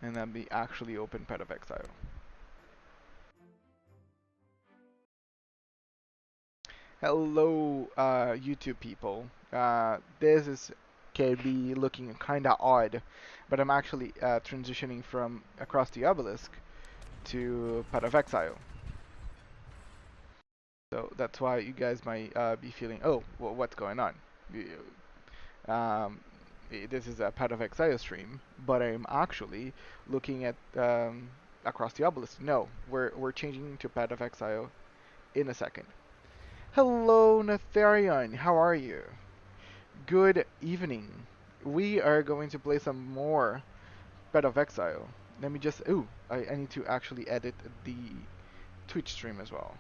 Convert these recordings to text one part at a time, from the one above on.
and then be actually open Path of Exile. Hello, YouTube people. This is can be looking kinda odd, but I'm actually transitioning from Across the Obelisk to Path of Exile. So that's why you guys might be feeling, oh, well, what's going on? Um, this is a Path of Exile stream, but I'm actually looking at Across the Obelisk. No, we're changing to Path of Exile in a second. Hello, Natharion. How are you? Good evening. We are going to play some more Path of Exile. Let me just. Ooh, I need to actually edit the Twitch stream as well.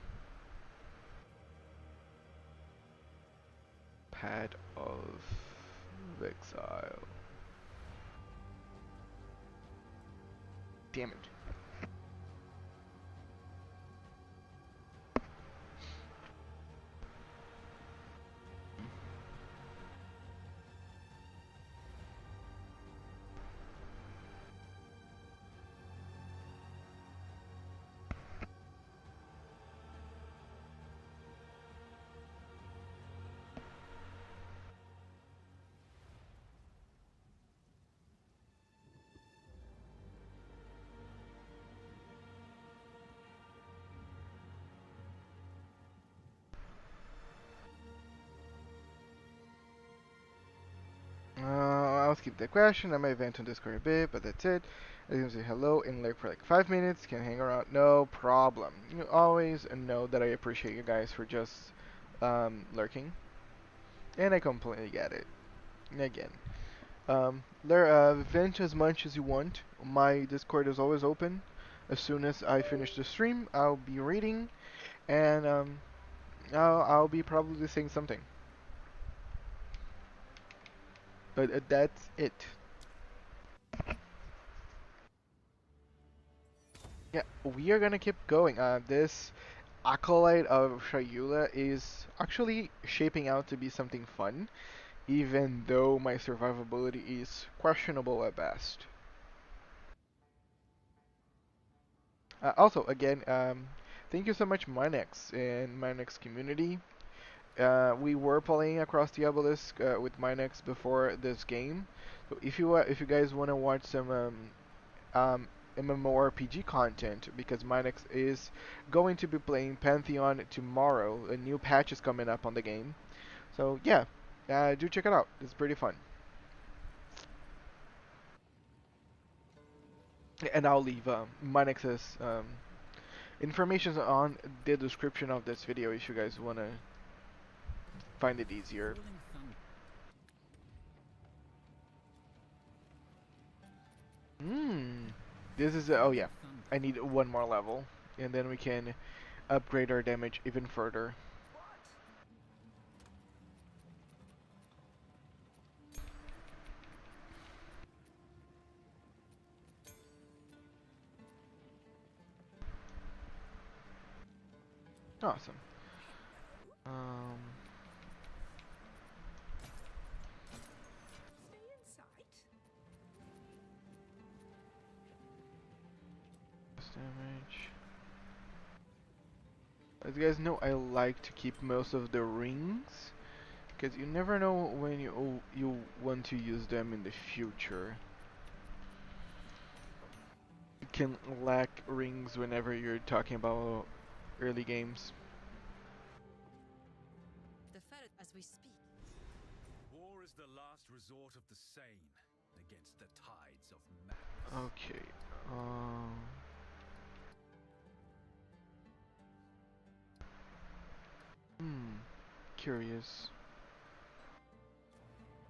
Path of Exile. Damn it. I'll skip the question. I might vent on Discord a bit, but that's it. I can say hello and lurk for like 5 minutes. Can hang around, no problem. You always know that I appreciate you guys for just lurking, and I completely get it. Again, vent as much as you want. My Discord is always open. As soon as I finish the stream, I'll be reading, and I'll be probably saying something. But that's it. Yeah, we are gonna keep going. This Acolyte of Chayula is actually shaping out to be something fun, even though my survivability is questionable at best. Also, again, thank you so much, Minex and Minex community. We were playing Across the Obelisk with Minex before this game, so if you guys want to watch some um, MMORPG content, because Minex is going to be playing Pantheon tomorrow. A new patch is coming up on the game. So yeah, do check it out. It's pretty fun. And I'll leave Minex's information on the description of this video if you guys want to find it easier. Hmm. This is oh yeah. I need one more level, and then we can upgrade our damage even further. Awesome. Um. Damage. As you guys know, I like to keep most of the rings, because you never know when you want to use them in the future. You can lack rings whenever you're talking about early games. As we speak. War is the last resort of the sane against the tides of madness. Okay. Curious.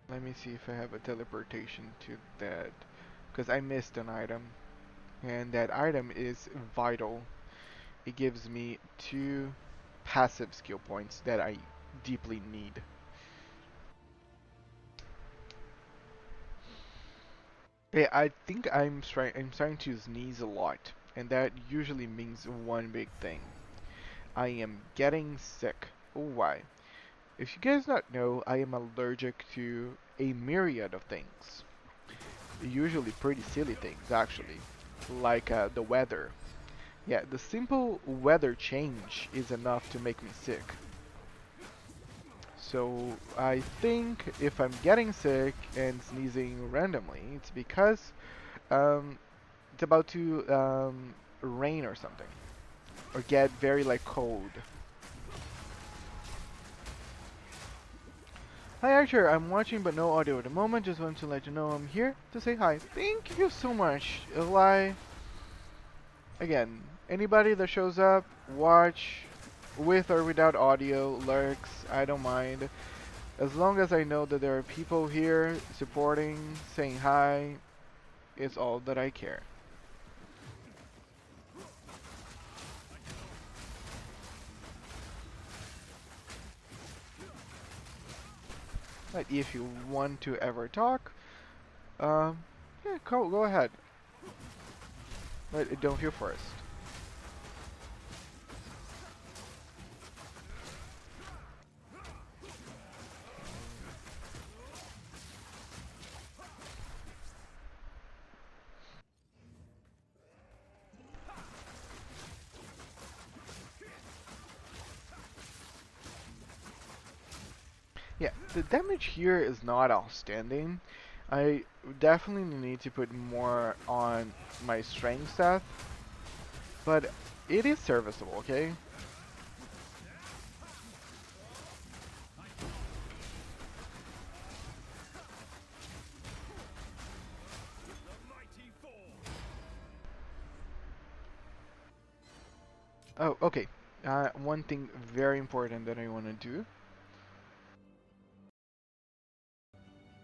Let me see if I have a teleportation to that, because I missed an item, and that item is vital. It gives me 2 passive skill points that I deeply need. Yeah, I think I'm starting to sneeze a lot, and that usually means one big thing. I am getting sick. Why? If you guys not know, I am allergic to a myriad of things. usually pretty silly things actually, like the weather. Yeah, the simple weather change is enough to make me sick. So I think if I'm getting sick and sneezing randomly, it's because um, it's about to rain or something, or get very like cold. Hi Archer, I'm watching but no audio at the moment. Just want to let you know I'm here to say hi. Thank you so much. Eli, again, anybody that shows up, watch, with or without audio, lurks, I don't mind. As long as I know that there are people here supporting, saying hi, it's all that I care. But if you want to ever talk, um, yeah, go ahead. But don't feel forced. Yeah, the damage here is not outstanding. I definitely need to put more on my strength stat, but it is serviceable, okay? Oh, okay. One thing very important that I want to do.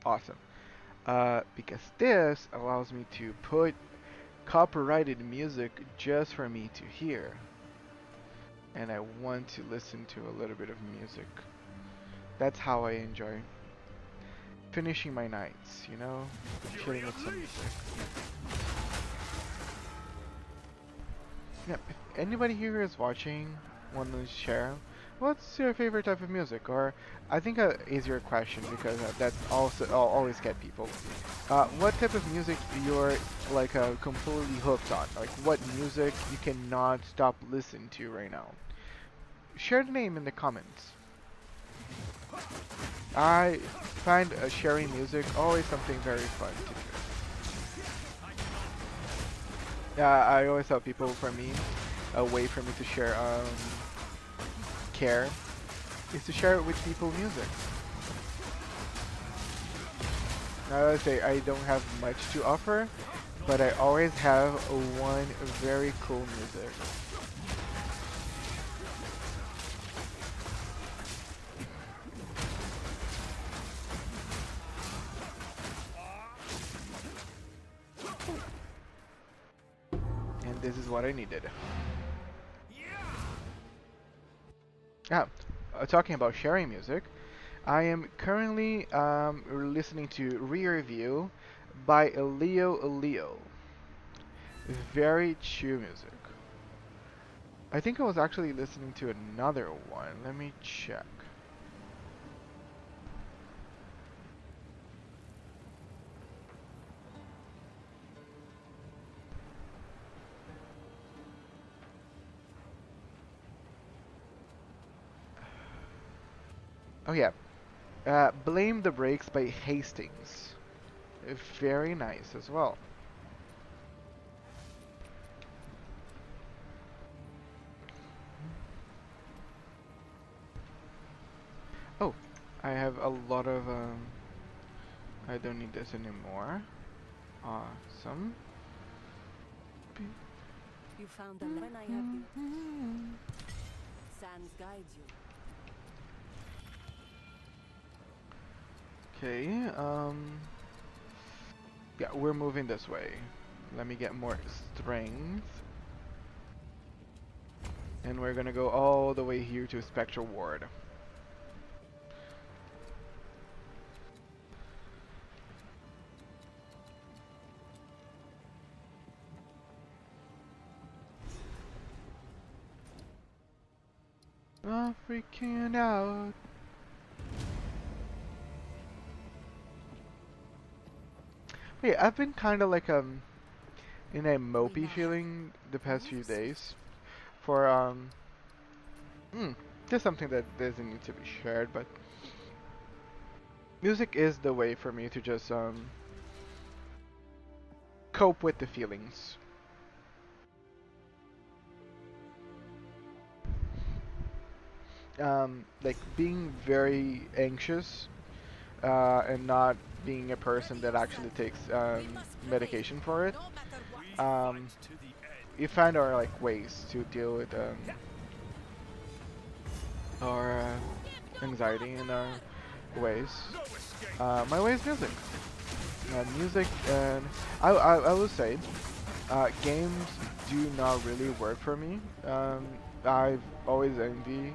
Awesome. Because this allows me to put copyrighted music just for me to hear. And I want to listen to a little bit of music. That's how I enjoy finishing my nights, you know? Chilling with some music. Yeah, if anybody here is watching, want to share, what's your favorite type of music? Or I think a easier question because that's also I'll always get people. What type of music you're like completely hooked on? Like what music you cannot stop listening to right now? Share the name in the comments. I find sharing music always something very fun to do. Yeah, I always tell people for me, a way for me to share care is to share it with people music. Now I say I don't have much to offer, but I always have one very cool music. And this is what I needed. Ah, talking about sharing music, I am currently listening to Rear View by Leo. Very chill music. I think I was actually listening to another one. Let me check. Oh yeah, Blame the Brakes by Hastings. Very nice as well. Oh, I have a lot of I don't need this anymore. Awesome. You found the when I have the sands guides you. Okay, yeah, we're moving this way. Let me get more strength. And we're gonna go all the way here to Spectral Ward. Freaking out. Hey, I've been kind of like in a We mopey now have feeling the past few move days swiftly. for hmm, just something that doesn't need to be shared, but music is the way for me to just cope with the feelings. Like being very anxious and not being a person Ready that actually yourself. takes We must prevail, medication for it. no matter what. We fight Um, to the end. we find our like ways to deal with our anxiety in our ways. No escape. My way is music. Music, and I will say, games do not really work for me. I've always envy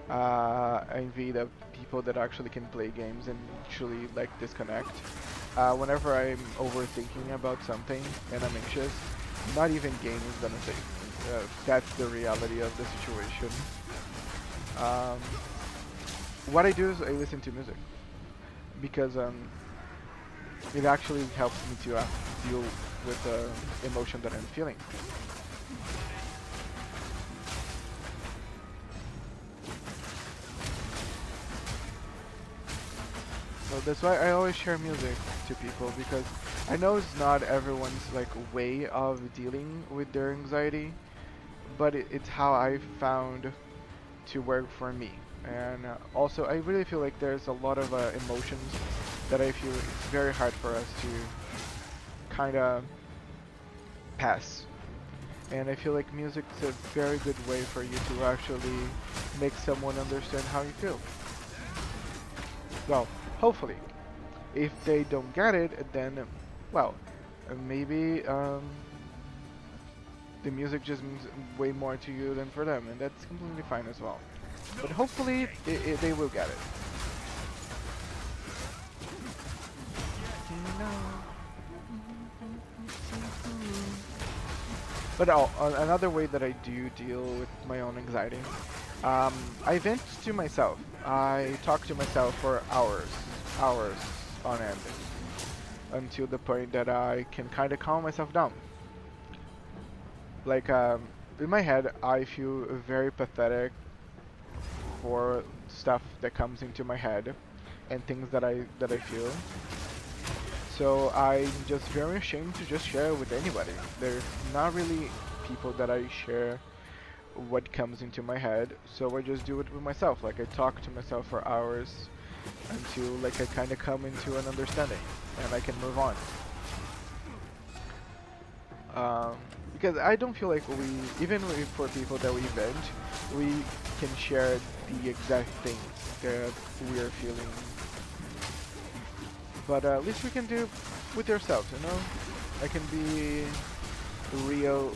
the people that actually can play games and actually like disconnect. Whenever I'm overthinking about something and I'm anxious, not even game is gonna save me. That's the reality of the situation. Um, what I do is I listen to music because it actually helps me to deal with the emotion that I'm feeling. So that's why I always share music to people because I know it's not everyone's like way of dealing with their anxiety, but it's how I found to work for me. And also, I really feel like there's a lot of emotions that I feel it's very hard for us to kind of pass. And I feel like music's a very good way for you to actually make someone understand how you feel. Well, hopefully. If they don't get it, then, well, maybe the music just means way more to you than for them, and that's completely fine as well. No But hopefully, escape. they will get it. You know. But another way that I do deal with my own anxiety, I vent to myself. I talk to myself for hours on end, until the point that I can kind of calm myself down. Like in my head, I feel very pathetic for stuff that comes into my head and things that I feel. So I'm just very ashamed to just share with anybody. There's not really people that I share what comes into my head, so I just do it with myself. Like I talk to myself for hours until like I kind of come into an understanding and I can move on. Um, because I don't feel like even for people that we vent, we can share the exact things that we are feeling. But at least we can do with ourselves, you know? I can be real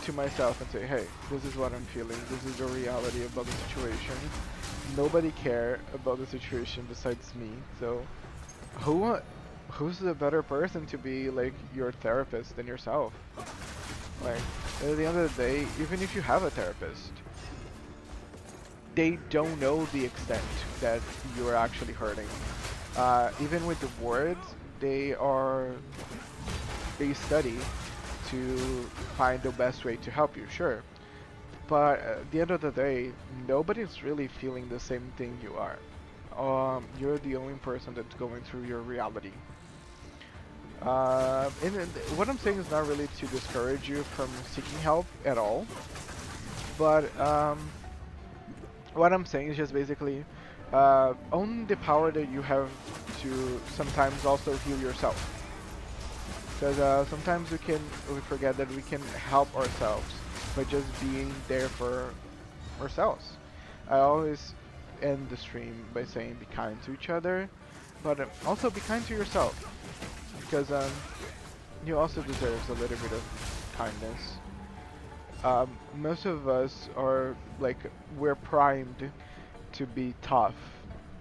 to myself and say, hey, this is what I'm feeling. This is the reality about the situation. Nobody care about the situation besides me. So who who's the better person to be like your therapist than yourself? Like at the end of the day, even if you have a therapist, they don't know the extent that you are actually hurting. Even with the words, they study to find the best way to help you, sure. But at the end of the day, nobody's really feeling the same thing you are. You're the only person that's going through your reality. And what I'm saying is not really to discourage you from seeking help at all, but what I'm saying is just basically own the power that you have to sometimes also heal yourself. Because sometimes we forget that we can help ourselves by just being there for ourselves. I always end the stream by saying be kind to each other, but also be kind to yourself because you also deserve a little bit of kindness. Most of us are like we're primed to be tough,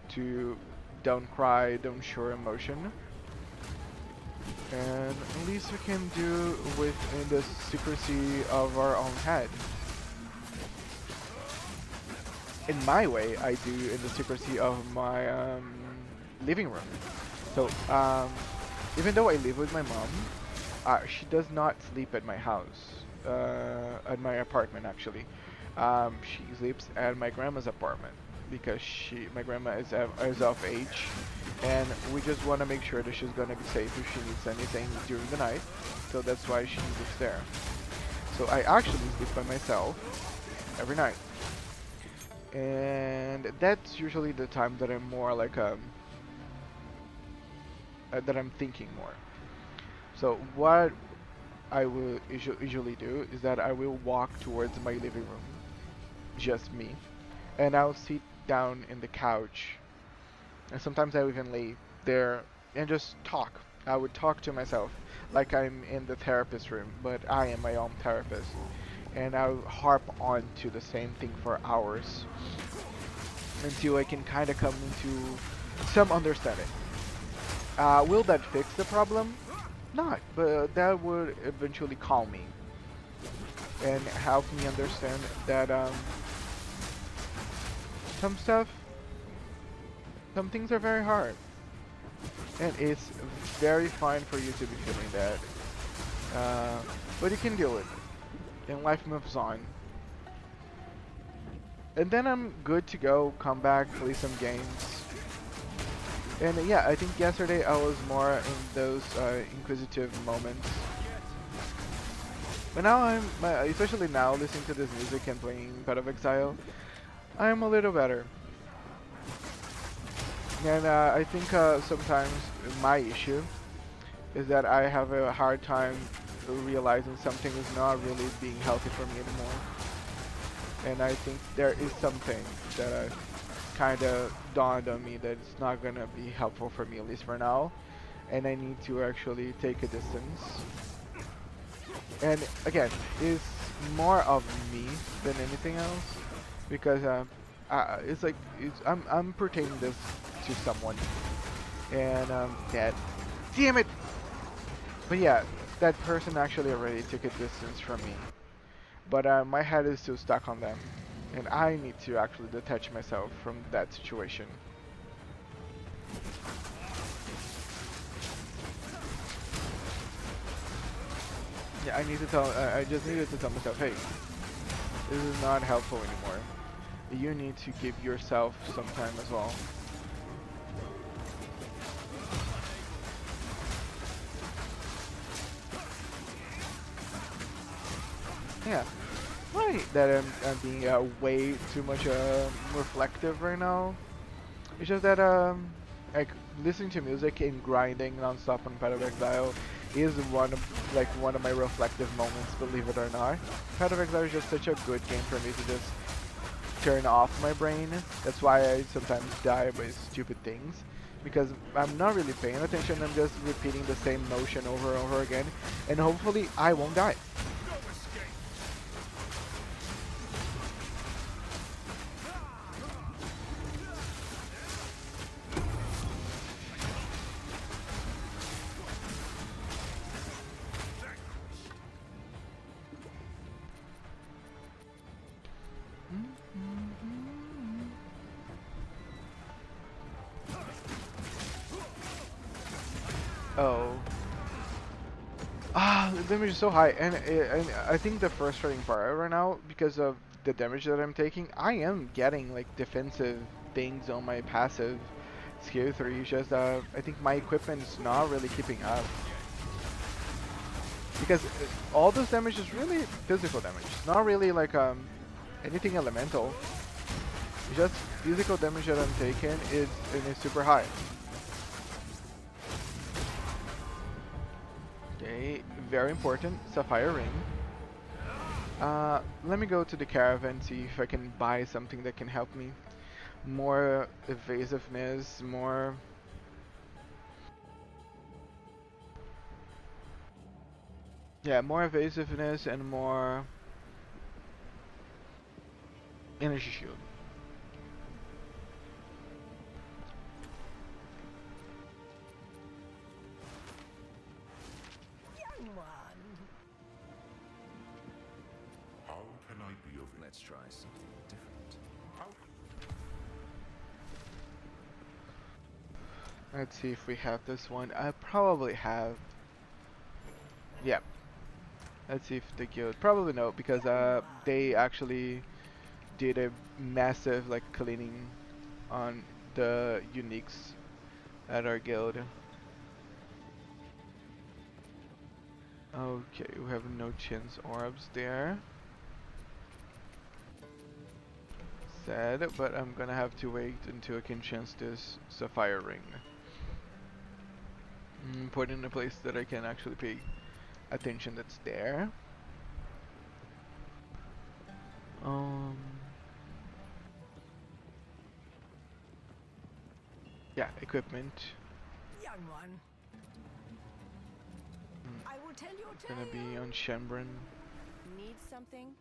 to don't cry, don't show emotion, and at least we can do within the secrecy of our own head. In my way, I do in the secrecy of my living room. So even though I live with my mom, she does not sleep at my house, at my apartment actually. She sleeps at my grandma's apartment because my grandma is of age, and we just want to make sure that she's gonna be safe if she needs anything during the night. So that's why she sleeps there. So I actually sleep by myself every night, and that's usually the time that I'm more like that I'm thinking more. So what I will usually do is that I will walk towards my living room, just me, and I'll sit down in the couch, and sometimes I even lay there and just talk. I would talk to myself like I'm in the therapist room, but I am my own therapist, and I'll harp on to the same thing for hours until I can kind of come into some understanding. Will that fix the problem? Not, but that would eventually calm me and help me understand that some stuff, some things are very hard, and it's very fine for you to be feeling that. But you can deal with it, and life moves on. And then I'm good to go, come back, play some games. And yeah, I think yesterday I was more in those inquisitive moments. But now especially now, listening to this music and playing Path of Exile, I'm a little better. And I think sometimes my issue is that I have a hard time realizing something is not really being healthy for me anymore. And I think there is something that kind of dawned on me that it's not gonna be helpful for me, at least for now. And I need to actually take a distance. And again, it's more of me than anything else, because it's like I'm pertaining this to someone, and that, damn it. But yeah, that person actually already took a distance from me, but my head is still stuck on them, and I need to actually detach myself from that situation. Yeah, I need to tell. I just needed to tell myself, hey, this is not helpful anymore. You need to give yourself some time as well. Yeah, right. That I'm being way too much reflective right now. It's just that like listening to music and grinding nonstop on Path of Exile is one of my reflective moments. Believe it or not, Path of Exile is just such a good game for me to just turn off my brain. That's why I sometimes die by stupid things, because I'm not really paying attention. I'm just repeating the same motion over and over again, and hopefully I won't die. Oh. Ah, the damage is so high, and I think the frustrating part right now, because of the damage that I'm taking, I am getting like defensive things on my passive skill 3. It's just I think my equipment is not really keeping up, because all this damage is really physical damage. It's not really like anything elemental. It's just physical damage that I'm taking is super high. Okay, very important, Sapphire Ring. Let me go to the caravan, see if I can buy something that can help me. More evasiveness, more... Yeah, more evasiveness and more energy shield. Young one. How can I be of? Let's try something different. How? Let's see if we have this one. I probably have. Yeah. Let's see if the guild. Probably no, because they actually did a massive like cleaning on the uniques at our guild. Okay, we have no chins orbs there. Sad, but I'm gonna have to wait until I can chance this sapphire ring. Put in a place that I can actually pay attention that's there. Um, yeah, equipment. Young one, Mm, I will tell your Gonna be tale. on Shembrin. Need something?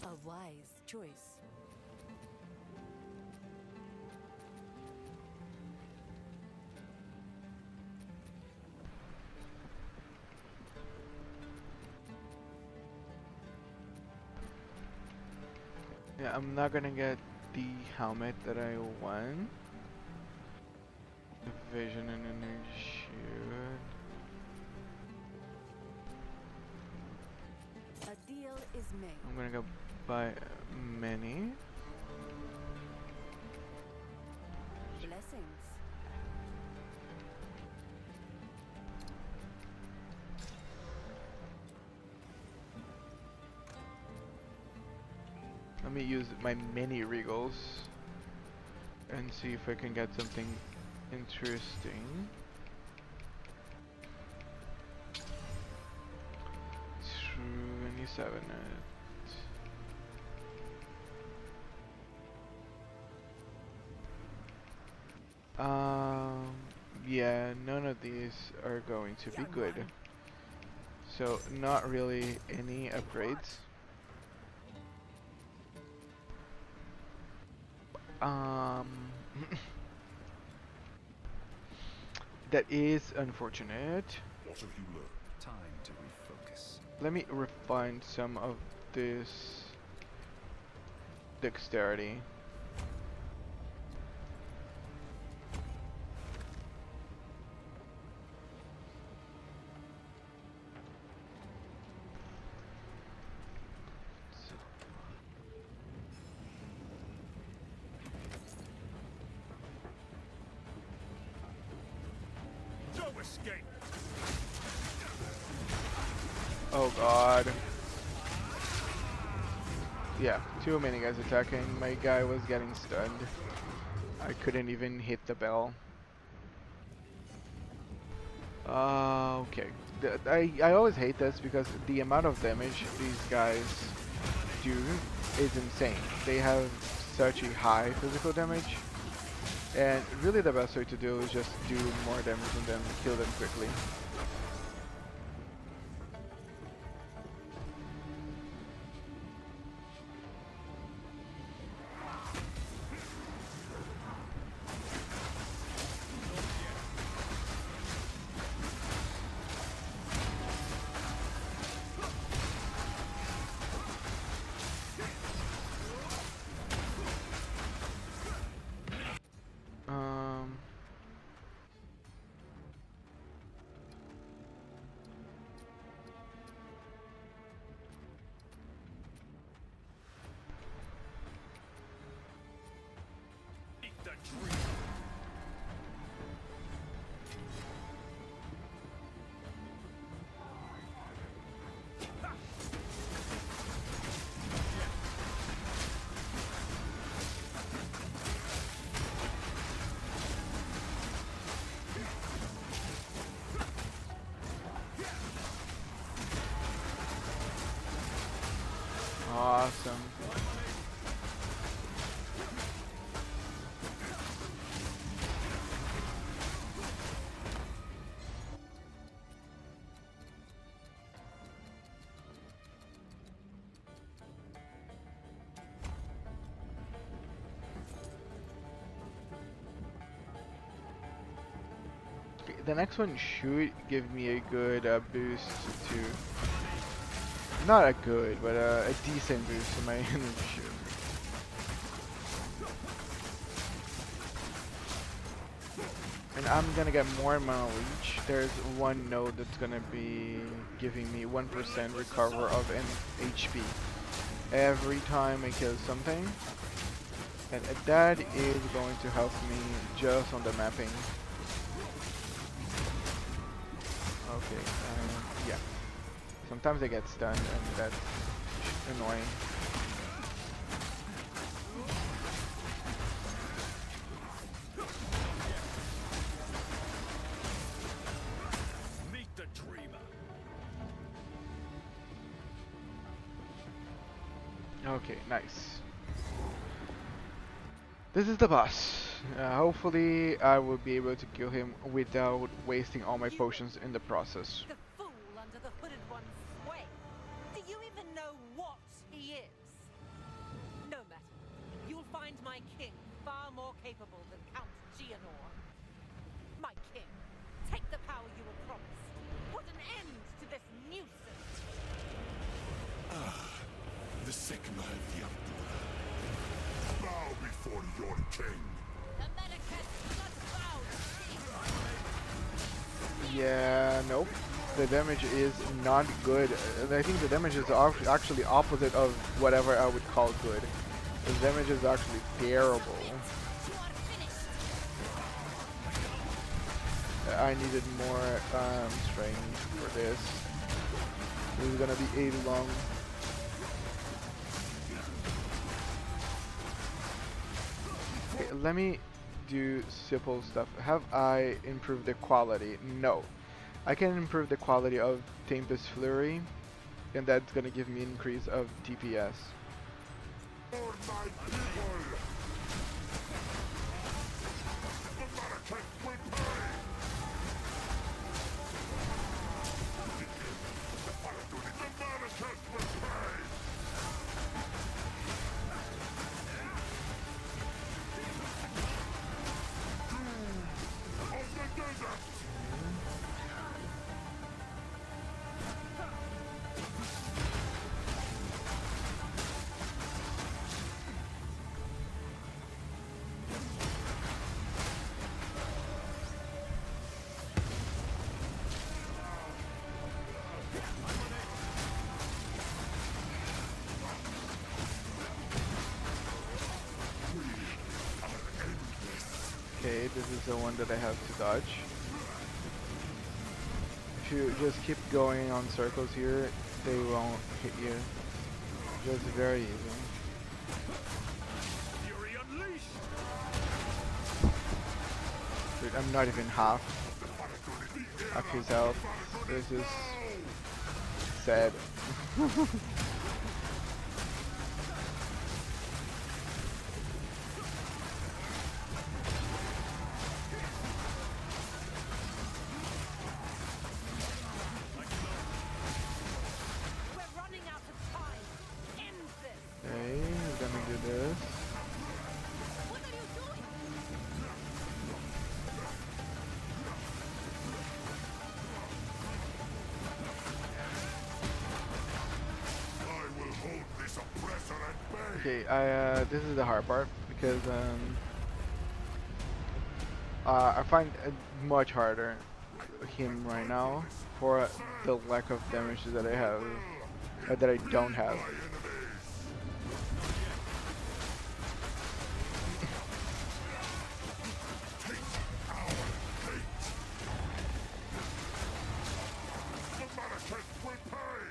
A wise choice. Yeah, I'm not gonna get the helmet that I want. Vision and energy shield. A deal is made. I'm gonna go buy many. Blessings. Let me use my mini regals and see if I can get something interesting. 27. Um, yeah, none of these are going to be Young good. one. So, not really any upgrades. Um, that is unfortunate. What have you learned? Time to refocus. Let me refine some of this dexterity. No escape! Oh god. Yeah, too many guys attacking. My guy was getting stunned. I couldn't even hit the bell. Okay. I always hate this because the amount of damage these guys do is insane. They have such a high physical damage. And really the best way to do is just do more damage on them, kill them quickly. Um, Eat the dream! awesome. The next one should give me a good boost to, not a good, but a decent boost to my energy shield. And I'm gonna get more mana leech. There's one node that's gonna be giving me 1% recover of an HP every time I kill something. And that is going to help me just on the mapping. Okay, yeah. Sometimes I get stunned and that's annoying. Meet the dreamer. Okay, nice. This is the boss. Hopefully I will be able to kill him without wasting all my potions in the process. The fool under the hooded one's sway. Do you even know what he is? No matter. You'll find my king far more capable than Count Gianor. My king, take the power you were promised. Put an end to this nuisance. The Sigma of the Emperor. Bow before your king. The Medicus blood-bound Yeah, nope. The damage is not good. I think the damage is actually opposite of whatever I would call good. The damage is actually terrible. You are finished. I needed more strength for this. This is gonna be a long. Okay, let me do simple stuff. Have I improved the quality? No. I can improve the quality of Tempest Flurry, and that's gonna give me increase of DPS. For my people. The Marrakech will pay. The Marrakech will pay. Doom of the desert. Okay, this is the one that I have to dodge. If you just keep going on circles here, they won't hit you. Just very easy. Fury unleashed. Dude, I'm not even half his health. This is sad. We're running out of time. End this. Okay, we're gonna do this. What are you doing? I will hold this oppressor at bay. Okay, this is the hard part because I find it much harder him right now for the lack of damage that I have, that I don't have. My enemies. Take our fate. The Marrakech will pay.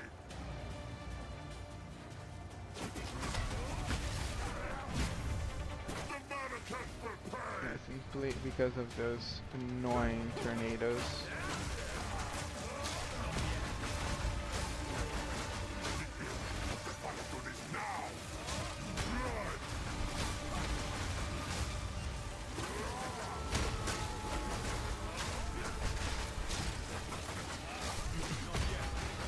The Marrakech will pay. Yeah, simply because of those annoying tornadoes. Do this now. Blood.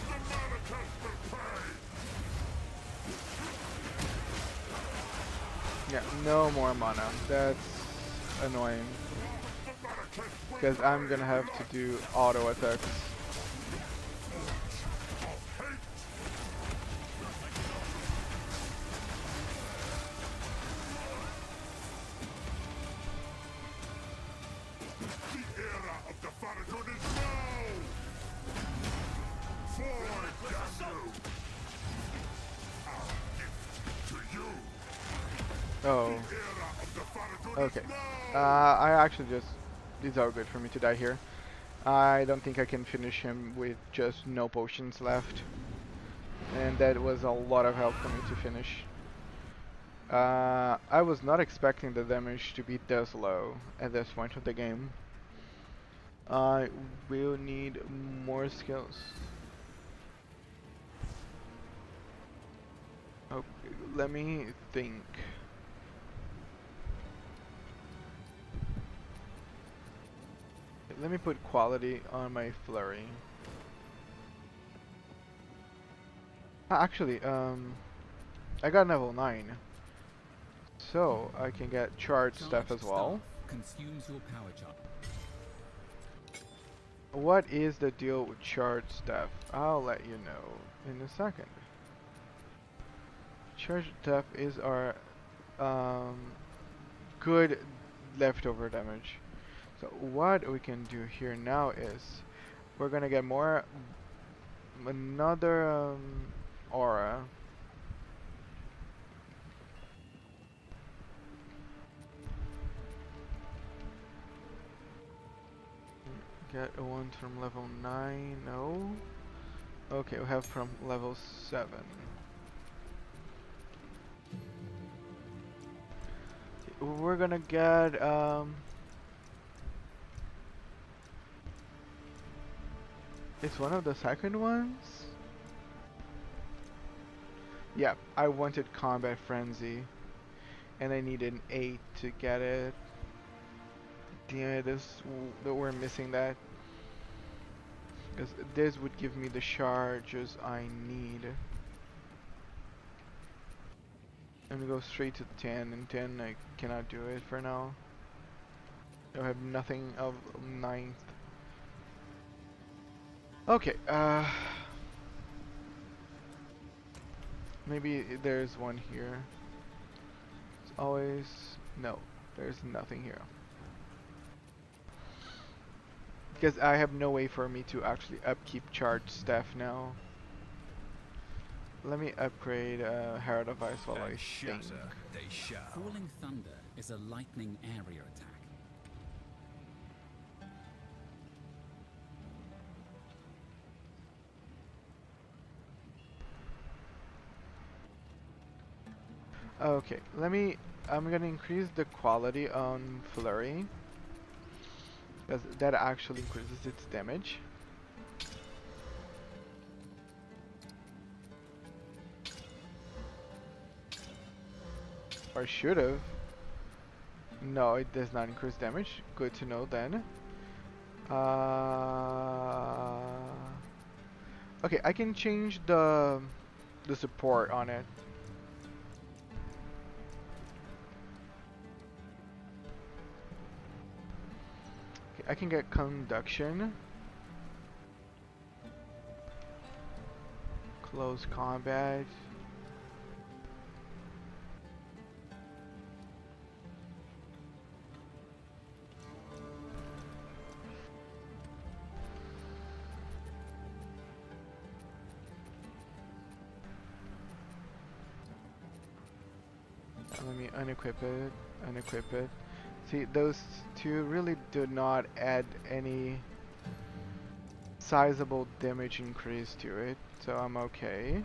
The Marrakech will pay. Yeah, no more mana. That's annoying. The Marrakech because I'm gonna have to do auto attacks. The era of the Farragut is now! For Yasu! Our gift to you! Oh, The era of the Farragut okay. is now! I actually just, these are good for me to die here. I don't think I can finish him with just no potions left. And that was a lot of help for me to finish. I was not expecting the damage to be this low at this point of the game. I will need more skills. Okay, let me think. Let me put quality on my flurry. Actually, I got level 9. So, I can get charge stuff as well. Consumes your power charge. What is the deal with charge stuff? I'll let you know in a second. Charge stuff is our good leftover damage. So what we can do here now is we're gonna get another aura. Get one from level 9, no. Okay, we have from level 7. We're gonna get it's one of the second ones? Yeah, I wanted Combat Frenzy and I need an 8 to get it. Damn it, we're missing that. Because this would give me the charges I need. I'm gonna go straight to 10, and 10 I cannot do it for now. I have nothing of 9th. Okay, maybe there's one here. It's always... no, there's nothing here. Because I have no way for me to actually upkeep charge staff now. Let me upgrade Herald of Ice while I think. They shall. Falling Thunder is a lightning area attack. Okay, I'm gonna increase the quality on Flurry. Because that actually increases its damage. Or should have. No, it does not increase damage. Good to know then. Okay, I can change the support on it. Okay, I can get conduction, close combat. Let me unequip it. See, those two really do not add any sizable damage increase to it, so I'm okay.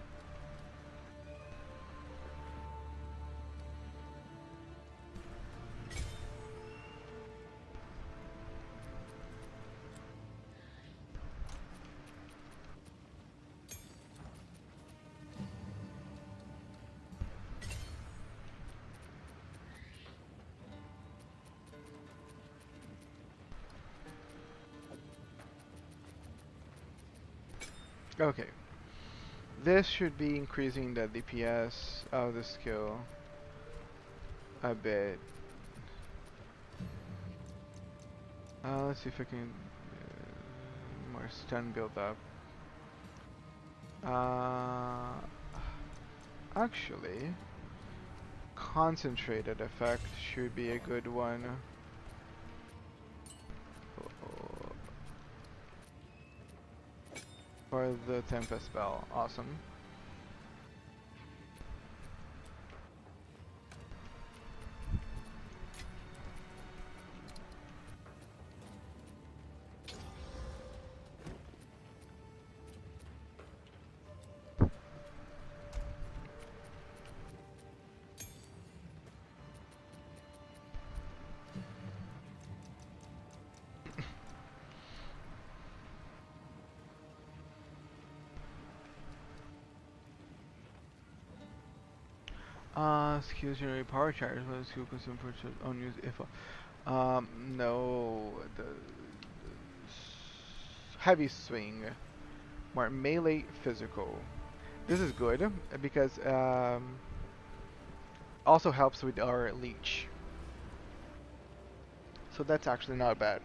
Okay, this should be increasing the DPS of the skill a bit. Let's see if I can more stun build up. Actually, concentrated effect should be a good one. For the Tempest spell, awesome. Skills generate power charge when the skill consumed for unused if no heavy swing, more melee physical. This is good because also helps with our leech. So that's actually not bad.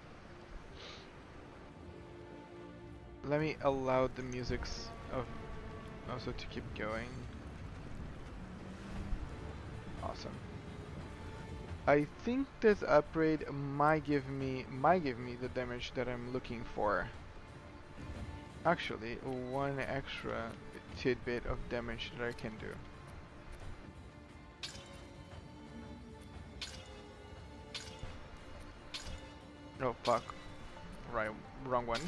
Let me allow the musics of also to keep going. Awesome. I think this upgrade might give me the damage that I'm looking for. Actually, one extra tidbit of damage that I can do. Oh fuck. Right, wrong one.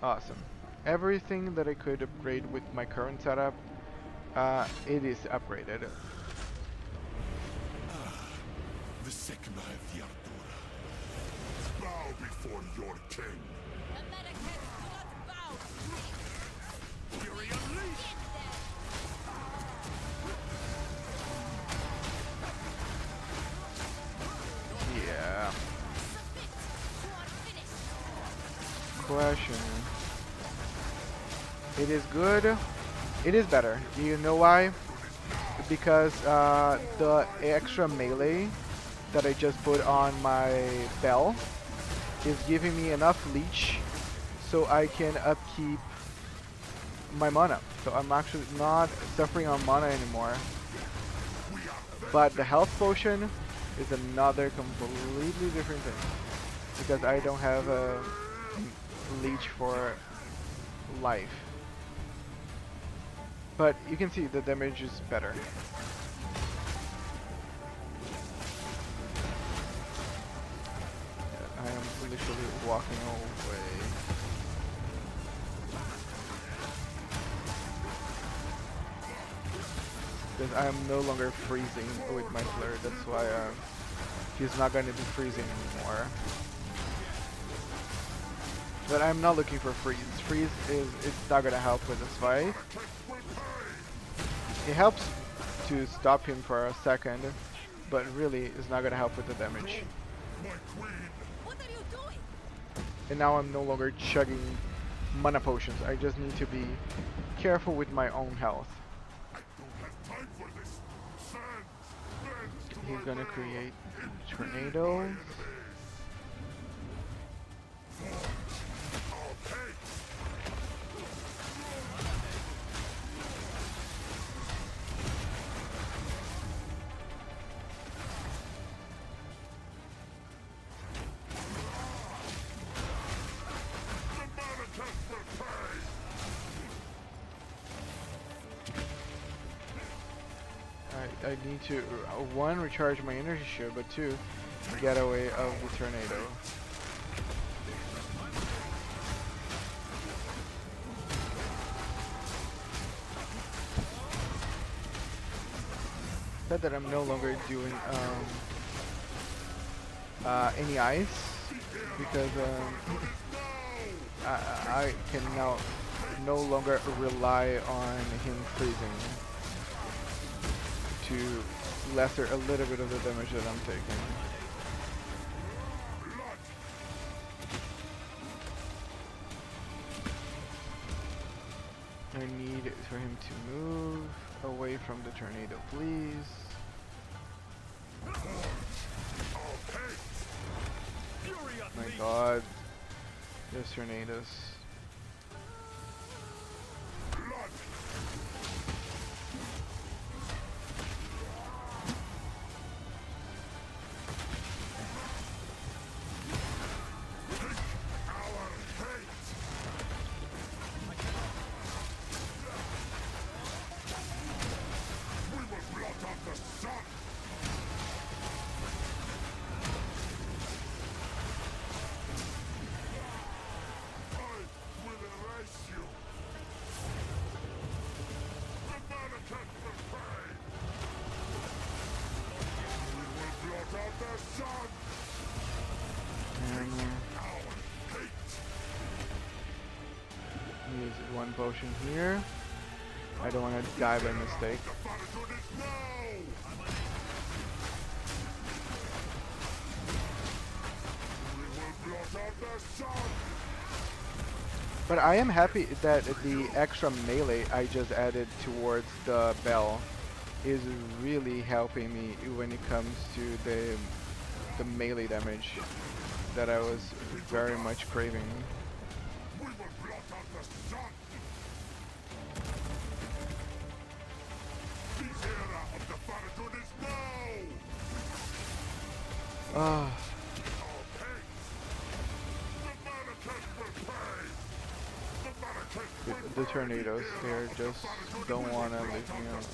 Awesome. Everything that I could upgrade with my current setup, it is upgraded. The second eye of the Artura. Bow before your king. The Americans do not bow to me. Fury unleashed! Yeah. Submit. You are finished. Question. It is good. It is better. Do you know why? Because the extra melee that I just put on my bell is giving me enough leech so I can upkeep my mana. So I'm actually not suffering on mana anymore. But the health potion is another completely different thing. Because I don't have a leech for life. But you can see the damage is better. I am literally walking away. Because I am no longer freezing with my flare, that's why he's not going to be freezing anymore. But I'm not looking for freeze. Freeze it's not going to help with this fight. It helps to stop him for a second, but really it's not going to help with the damage. What are you doing? And now I'm no longer chugging mana potions. I just need to be careful with my own health. He's gonna create tornadoes. I need to, one, recharge my energy shield, but two, get away of the tornado. Said that I'm no longer doing any ice, because I can now no longer rely on him freezing to lesser a little bit of the damage that I'm taking. I need for him to move away from the tornado, please. My god. There's tornadoes. Use one potion here. I don't want to die by mistake. But I am happy that the extra melee I just added towards the bell is really helping me when it comes to the melee damage that I was very much craving. Ah. The tornadoes here just don't want to leave me alone.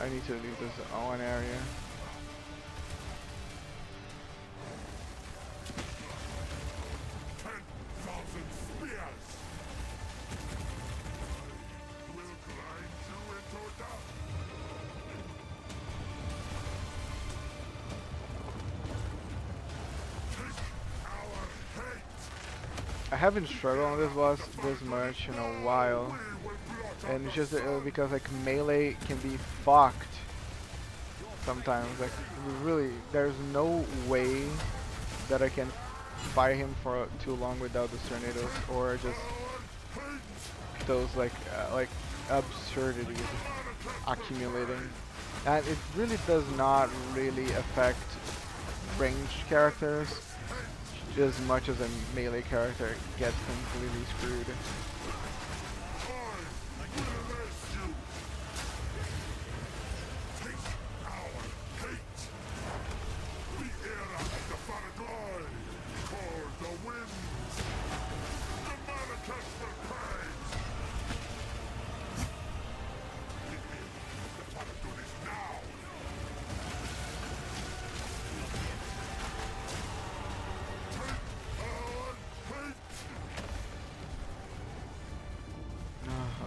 I need to leave this on area. I haven't struggled on this boss this much in a while, and it's just because like melee can be fucked sometimes. Like really, there's no way that I can fight him for too long without the tornadoes or just those like absurdities accumulating, and it really does not really affect ranged characters as much as a melee character gets completely screwed.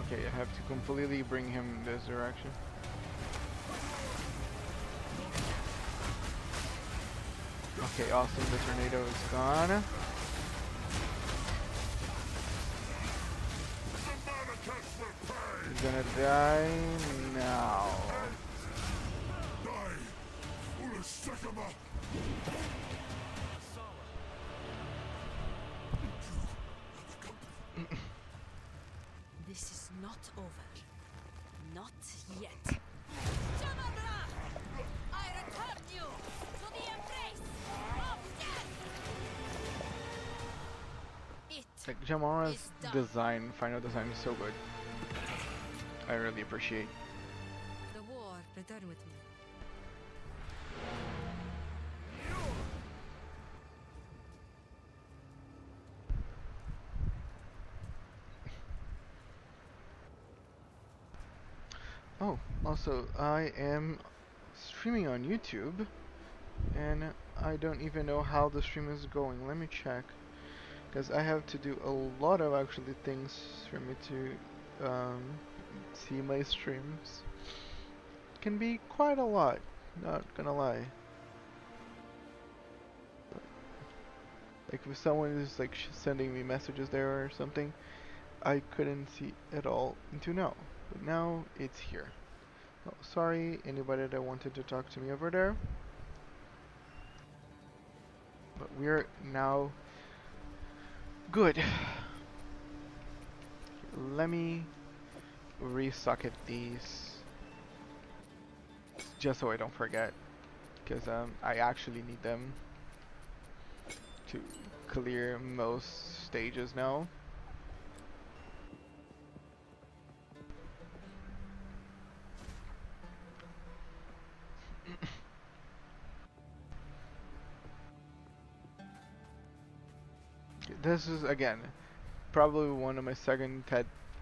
Okay, I have to completely bring him this direction. Okay, awesome, the tornado is gone. He's gonna die now. This is not over. Not yet. I return you to the embrace of death. Like Jamara's design, final design is so good. I really appreciate. The war, return with me. Oh, also, I am streaming on YouTube, and I don't even know how the stream is going. Let me check, because I have to do a lot of actually things for me to see my streams. Can be quite a lot, not gonna lie. Like if someone is like sending me messages there or something, I couldn't see it all until now. But now it's here. Oh, sorry, anybody that wanted to talk to me over there. But we're now good. Let me resocket these just so I don't forget, because I actually need them to clear most stages now. This is again probably one of my second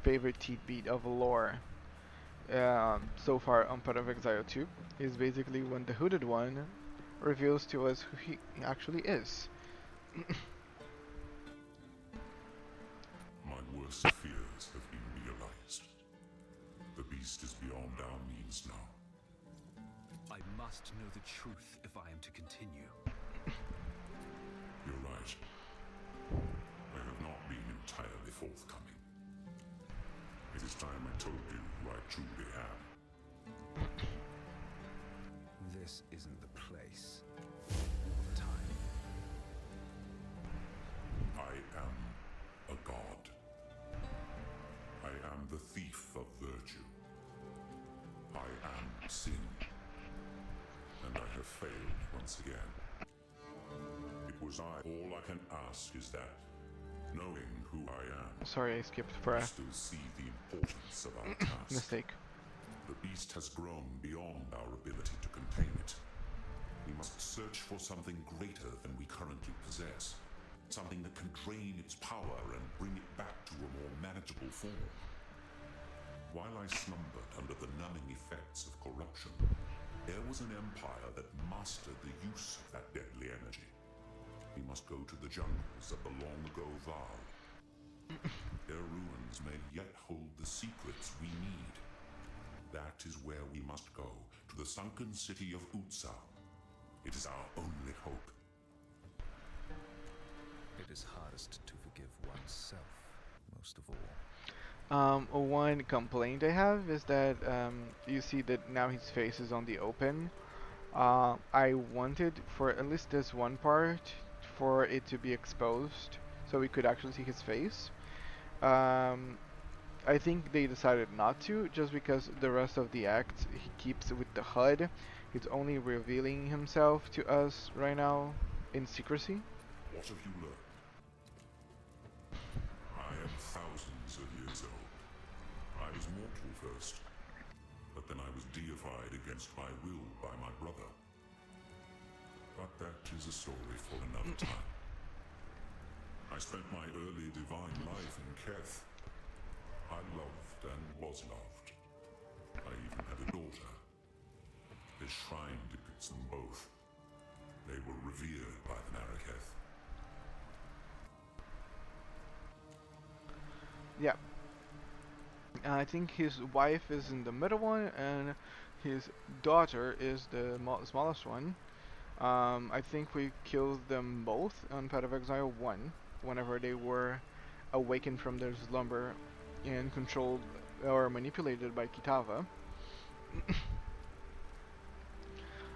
favorite teat beat of lore so far on Path of Exile 2 is basically when the Hooded One reveals to us who he actually is. My worst fears have been realized. The beast is beyond our means now. I must know the truth if I am to continue. You're right. I have not been entirely forthcoming. It is time I told you who I truly am. This isn't the place. Or the time. I am a god. I am the thief of virtue. I am sin. And I have failed once again. It was all I can ask is that, knowing who I am, Sorry, I skipped I for a still see the importance of our task. mistake. The beast has grown beyond our ability to contain it. We must search for something greater than we currently possess. Something that can drain its power and bring it back to a more manageable form. While I slumbered under the numbing effects of corruption, there was an empire that mastered the use of that deadly energy. We must go to the jungles of the long-ago Val. Their ruins may yet hold the secrets we need. That is where we must go, to the sunken city of Utsa. It is our only hope. It is hardest to forgive oneself, most of all. One complaint I have is that you see that now his face is on the open. I wanted for at least this one part for it to be exposed so we could actually see his face. I think they decided not to just because the rest of the act he keeps with the HUD. He's only revealing himself to us right now in secrecy. What have you learned? I am thousands of years old. I was mortal first, but then I was deified against my will by my brother. But that is a story for another time. I spent my early divine life in Keth. I loved and was loved. I even had a daughter. This shrine depicts them both. They were revered by the Naraketh. Yeah. I think his wife is in the middle one, and his daughter is the smallest one. I think we killed them both on Path of Exile 1, whenever they were awakened from their slumber and controlled or manipulated by Kitava.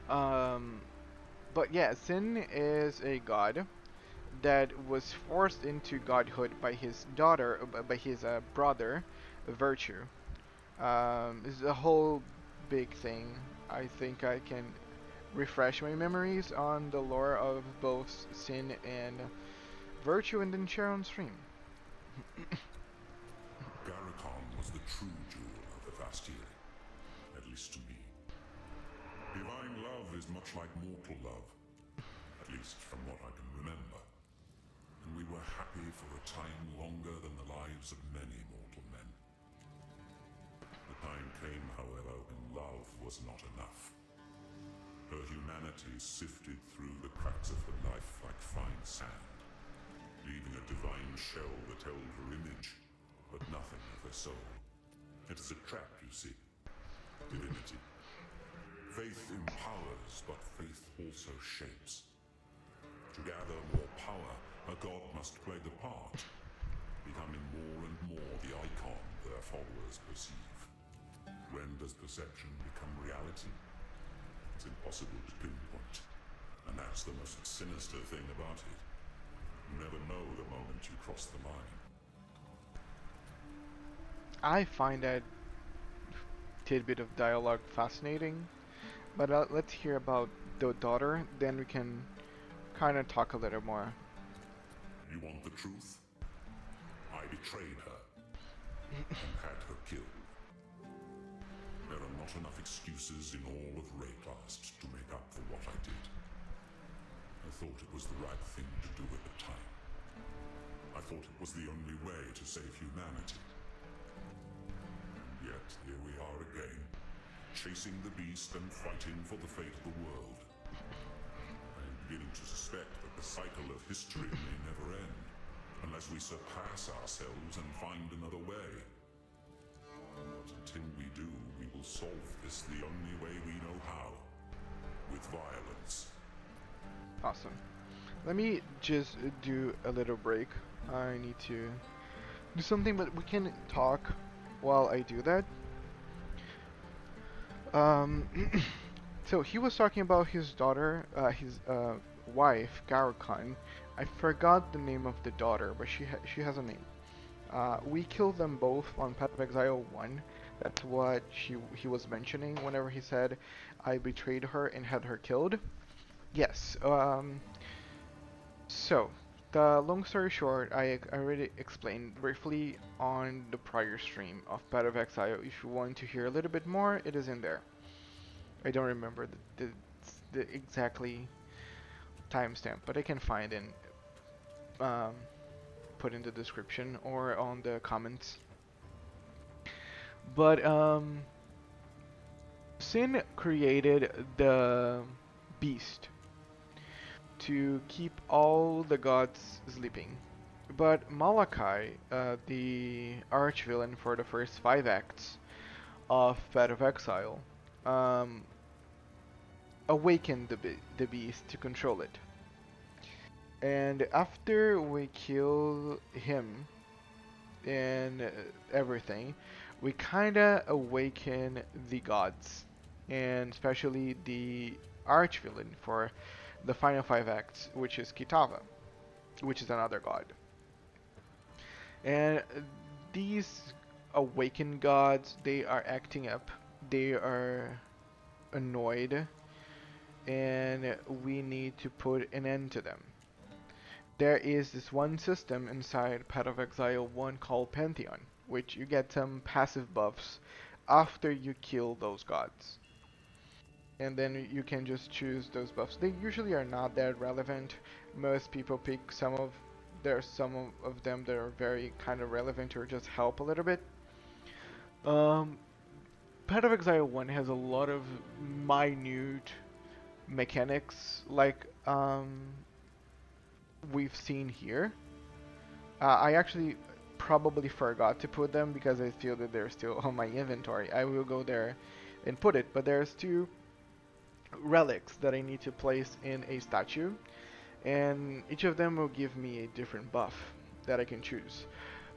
But yeah, Sin is a god that was forced into godhood by his daughter, by his brother, Virtue. It's a whole big thing. I think I can refresh my memories on the lore of both Sin and Virtue and then share on stream. Garricon was the true jewel of the Vastiri, at least to me. Divine love is much like mortal love, at least from what I can remember. And we were happy for a time longer than the lives of many mortal men. The time came, however, when love was not enough. Her humanity sifted through the cracks of her life like fine sand, leaving a divine shell that held her image, but nothing of her soul. It is a trap, you see. Divinity. Faith empowers, but faith also shapes. To gather more power, a god must play the part, becoming more and more the icon their followers perceive. When does perception become reality? It's impossible to pinpoint, and that's the most sinister thing about it. You never know the moment you cross the line. I find that tidbit of dialogue fascinating But let's hear about the daughter, then we can kind of talk a little more. You want the truth? I betrayed her and had her killed. There are not enough excuses in all of Rayclast to make up for what I did. I thought it was the right thing to do at the time. I thought it was the only way to save humanity. And yet, here we are again, chasing the beast and fighting for the fate of the world. I am beginning to suspect that the cycle of history may never end, unless we surpass ourselves and find another way. But until we do, we will solve this the only way we know how, with violence. Awesome. Let me just do a little break. I need to do something, but we can talk while I do that. Um, so he was talking about his daughter, his wife, Garukan. I forgot the name of the daughter, but she has a name. We killed them both on Path of Exile 1. That's what he was mentioning whenever he said, I betrayed her and had her killed. Yes, so, the long story short, I already explained briefly on the prior stream of Path of Exile. If you want to hear a little bit more, it is in there. I don't remember the exactly timestamp, but I can find and put in the description or on the comments. But Sin created the beast to keep all the gods sleeping. But Malachi, the arch-villain for the first 5 acts of Path of Exile, um, awakened the beast to control it. And after we kill him and everything, we kinda awaken the gods, and especially the arch-villain for the final 5 acts, which is Kitava, which is another god. And these awakened gods, they are acting up, they are annoyed, and we need to put an end to them. There is this one system inside Path of Exile 1 called Pantheon, which you get some passive buffs after you kill those gods. And then you can just choose those buffs. They usually are not that relevant. Most people pick some of there's some of them that are very kind of relevant or just help a little bit. Path of Exile 1 has a lot of minute mechanics like we've seen here. I actually probably forgot to put them because I feel that they're still on my inventory. I will go there and put it, but there's 2 relics that I need to place in a statue, and each of them will give me a different buff that I can choose.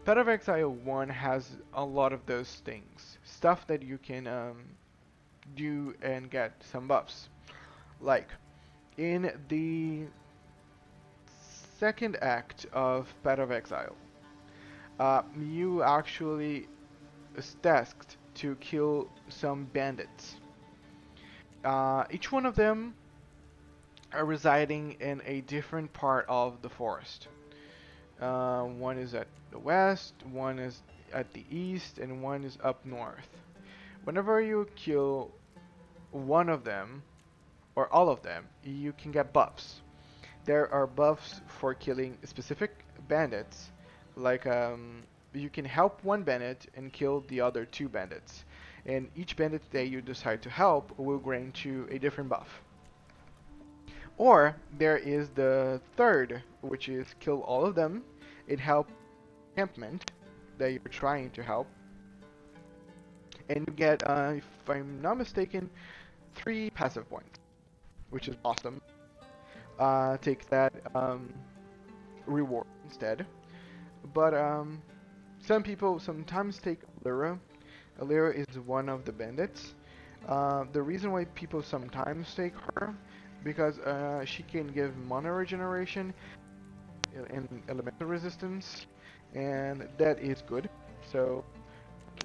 Path of Exile 1 has a lot of those things, stuff that you can do and get some buffs. Like, in the second act of Path of Exile, you actually is tasked to kill some bandits. Each one of them are residing in a different part of the forest. One is at the west, one is at the east, and one is up north. Whenever you kill one of them, or all of them, you can get buffs. There are buffs for killing specific bandits, like you can help one bandit and kill the other 2 bandits. And each bandit that you decide to help will grant you a different buff. Or there is the third, which is kill all of them. It helps encampment that you're trying to help. And you get, if I'm not mistaken, 3 passive points, which is awesome. Take that reward instead. But some people sometimes take Lyra. Lyra is one of the bandits. The reason why people sometimes take her, because she can give mana regeneration and elemental resistance, and that is good. So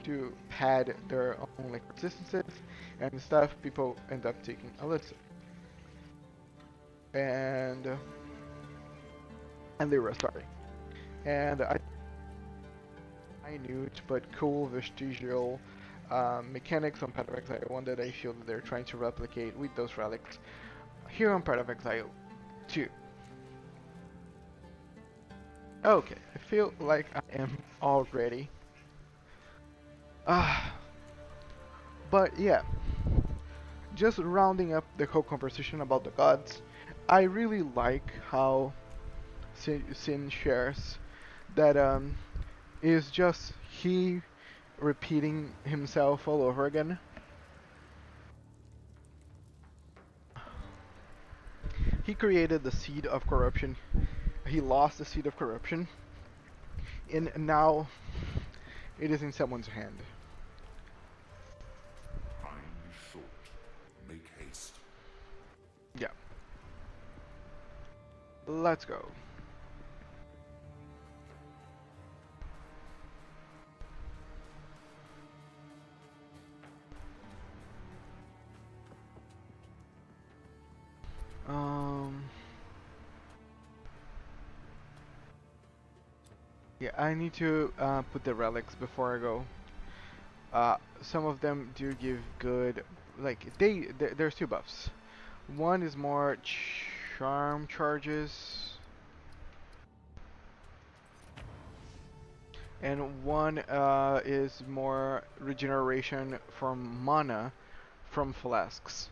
to pad their own like resistances, and instead people end up taking elixir, and they were starting. And I knew it, but cool vestigial mechanics on Path of Exile 1 that I feel that they're trying to replicate with those relics here on Path of Exile 2. Okay, I feel like I am all ready. Ah, but yeah, just rounding up the whole conversation about the gods, I really like how Sin shares that is just he repeating himself all over again. He created the seed of corruption. He lost the seed of corruption, and now it is in someone's hand. Time is short. Make haste. Yeah. Let's go. Um. Yeah, I need to put the relics before I go. Some of them do give good, like there's two buffs. One is more charm charges, and one is more regeneration from mana from flasks.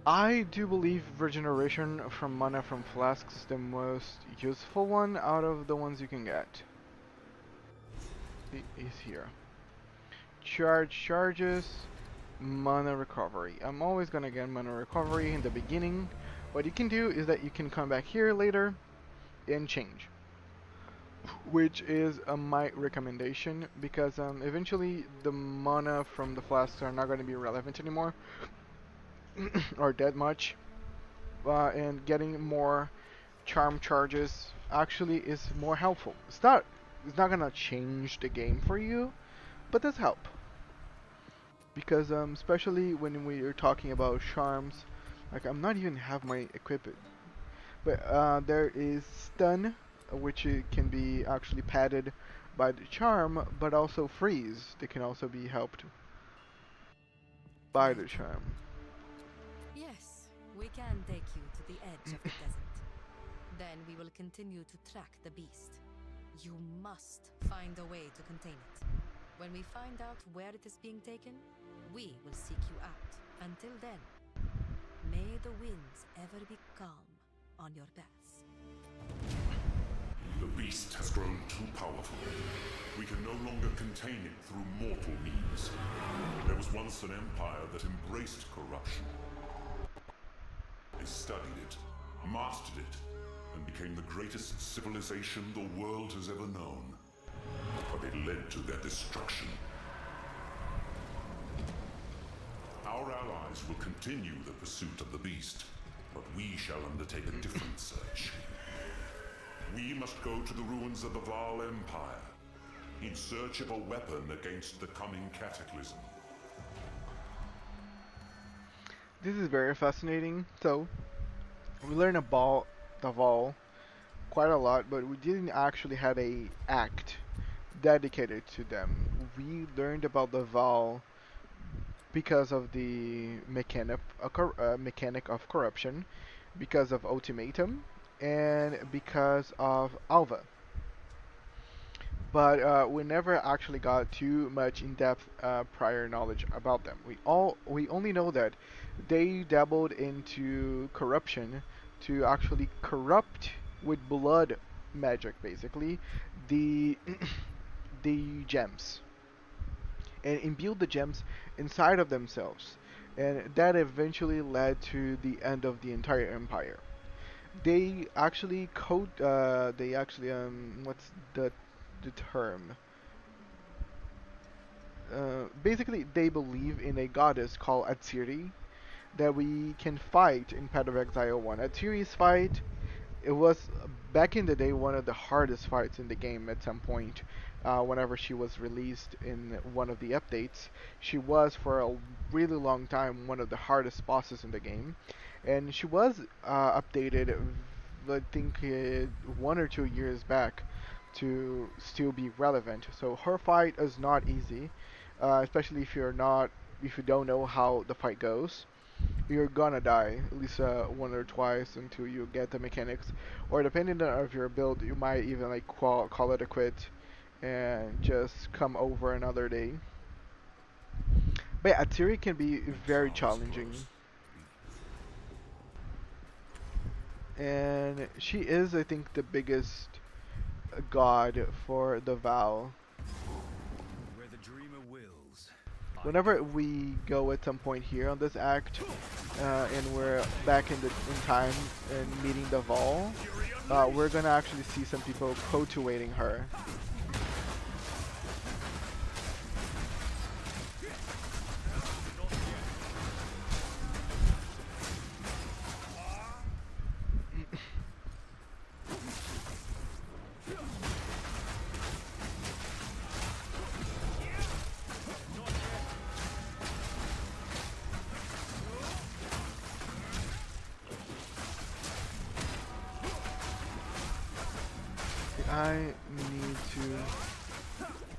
I do believe regeneration from mana from flasks is the most useful one out of the ones you can get. It is here. Charges, mana recovery. I'm always gonna get mana recovery in the beginning. What you can do is that you can come back here later and change, which is my recommendation, because eventually the mana from the flasks are not going to be relevant anymore or that much, and getting more charm charges actually is more helpful. It's not gonna change the game for you, but does help, because especially when we are talking about charms, like I'm not even have my equipment, but there is stun, which can be actually padded by the charm, but also freeze. They can also be helped by the Welcome. charm. Yes, we can take you to the edge of the desert. Then we will continue to track the beast. You must find a way to contain it. When we find out where it is being taken, we will seek you out. Until then, may the winds ever be calm on your paths. The beast has grown too powerful. We can no longer contain it through mortal means. There was once an empire that embraced corruption. They studied it, mastered it, and became the greatest civilization the world has ever known. But it led to their destruction. Our allies will continue the pursuit of the beast, but we shall undertake a different search. We must go to the ruins of the Val Empire, in search of a weapon against the coming cataclysm. This is very fascinating. So we learn about the Val quite a lot, but we didn't actually have a act dedicated to them. We learned about the Val because of the mechanic of corruption, because of ultimatum, and because of Alva. But we never actually got too much in-depth prior knowledge about them. We only know that they dabbled into corruption to actually corrupt with blood magic, basically, the the gems, and imbue the gems inside of themselves, and that eventually led to the end of the entire empire. They actually what's the term? Basically, they believe in a goddess called Atsiri that we can fight in Path of Exile 1. Atsiri's fight it was back in the day one of the hardest fights in the game at some point. Whenever she was released in one of the updates, she was for a really long time one of the hardest bosses in the game, and she was updated, I think 1 or 2 years back, to still be relevant. So her fight is not easy, especially if you don't know how the fight goes. You're gonna die at least one or twice until you get the mechanics, or depending on your build, you might even like call it a quit and just come over another day. But yeah, Atiri can be The very tower's challenging, close. and she is, I think, the biggest god for the Vow. Where the dreamer wills, I Whenever go. we go at some point here on this act, and we're back in time and meeting the Vol, we're gonna actually see some people cultivating her. I need to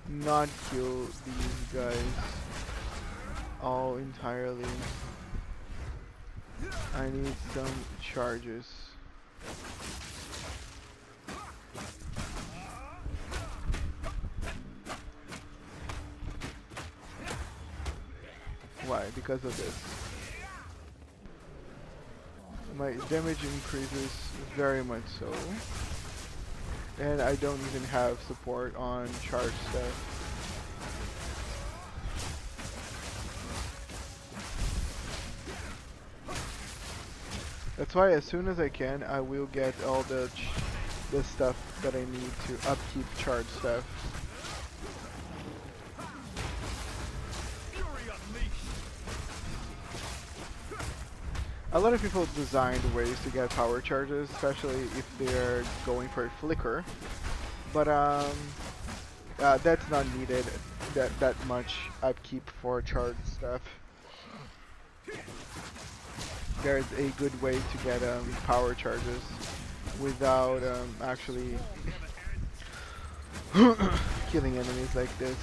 not kill these guys all entirely. I need some charges. Why? Because of this. My damage increases very much so. And I don't even have support on charge stuff. That's why as soon as I can, I will get all the stuff that I need to upkeep charge stuff. A lot of people designed ways to get power charges, especially if they're going for a flicker. But that's not needed that much upkeep for charge stuff. There's a good way to get power charges without actually killing enemies like this.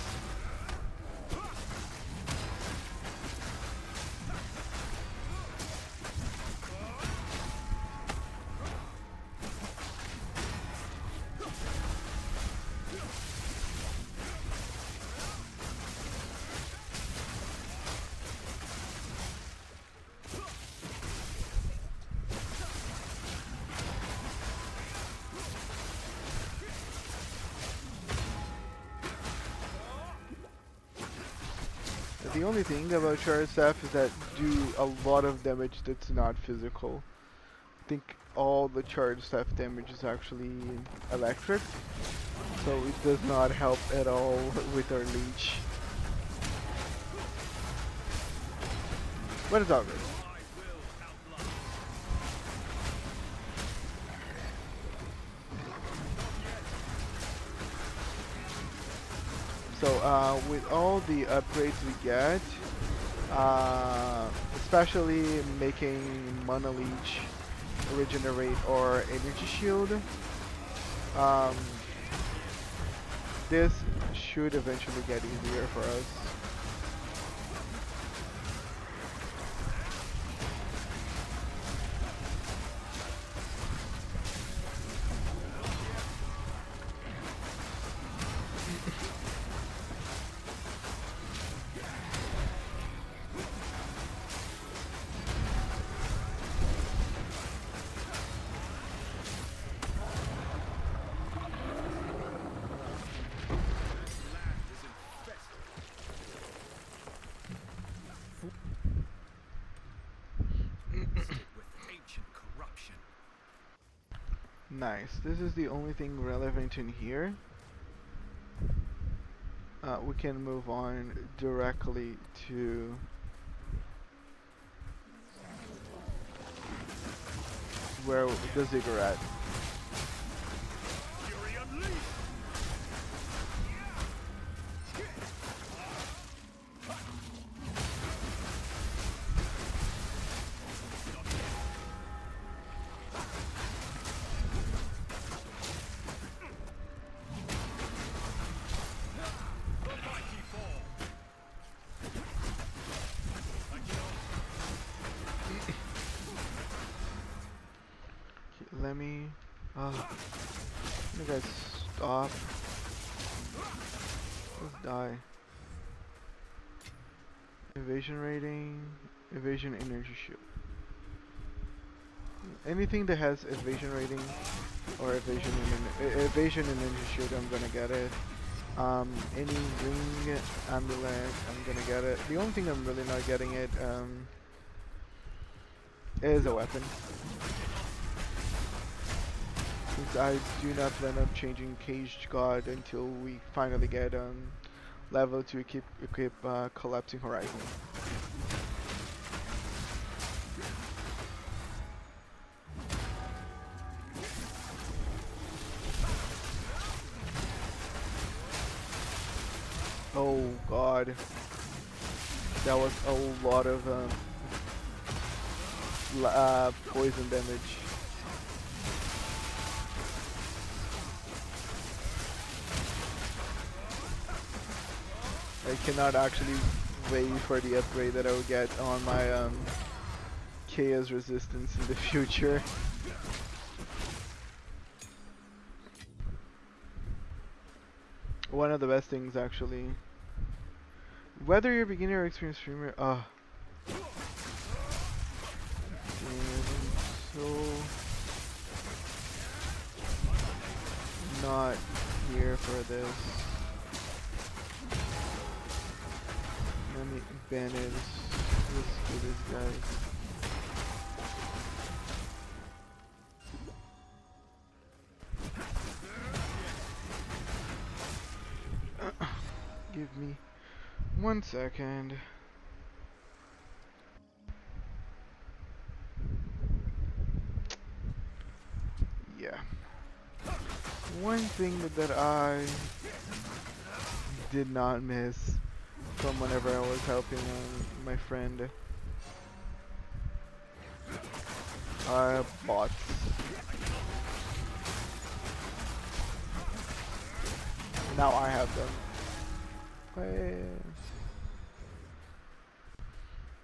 The only thing about charge staff is that do a lot of damage that's not physical. I think all the charge staff damage is actually electric, so it does not help at all with our leech. But it's all good. So with all the upgrades we get, especially making Mana Leech regenerate or energy shield, this should eventually get easier for us. Nice. This is the only thing relevant in here. We can move on directly to where the ziggurat. let me. You guys stop. Let's die. Evasion rating, evasion energy shield. Anything that has evasion rating or evasion and energy shield, I'm gonna get it. Any ring amulet, I'm gonna get it. The only thing I'm really not getting it is a weapon. Since I do not plan on changing Caged God until we finally get level to equip Collapsing Horizon. Oh god, that was a lot of poison damage. I cannot actually wait for the upgrade that I will get on my chaos resistance in the future. One of the best things actually. Whether you're a beginner or experienced streamer, I'm so not here for this. Let me ban it. Let's do this, guys. Give me 1 second. Yeah. One thing that I did not miss from whenever I was helping my friend are bots. Now I have them.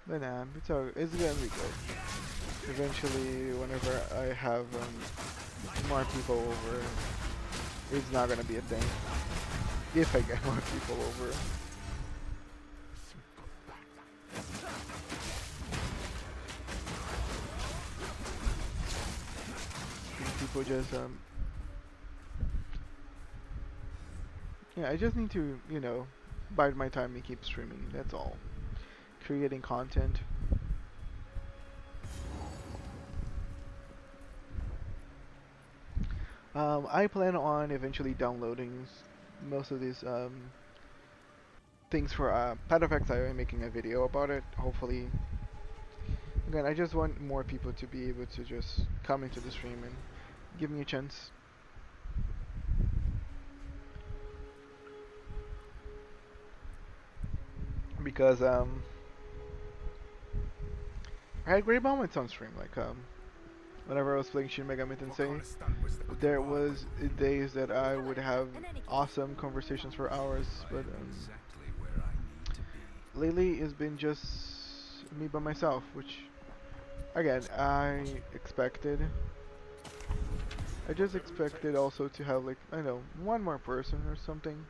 But nah, it's gonna be good. Eventually, whenever I have more people over, it's not gonna be a thing. If I get more people over. People just yeah, I just need to, you know, bide my time and keep streaming. That's all. Creating content. I plan on eventually downloading most of these things for Path of Exile and making a video about it. Hopefully. Again, I just want more people to be able to just come into the stream and give me a chance. Because I had great moments on stream, like whenever I was playing Shin Megami Tensei, there was days that I would have awesome conversations for hours, but lately it's been just me by myself, which again I expected. I just expected also to have, like, I don't know, one more person or something.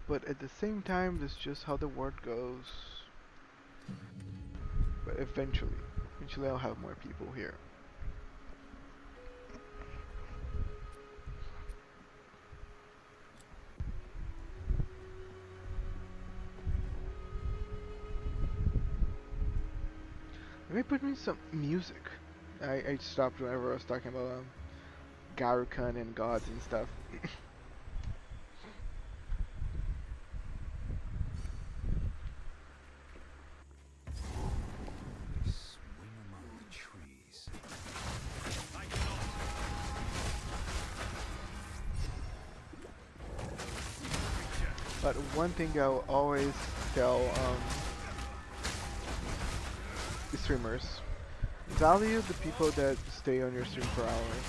But at the same time, that's just how the world goes. But eventually I'll have more people here. Let me put me some music. I stopped whenever I was talking about Garukan and gods and stuff. But one thing I'll always tell streamers, value the people that stay on your stream for hours.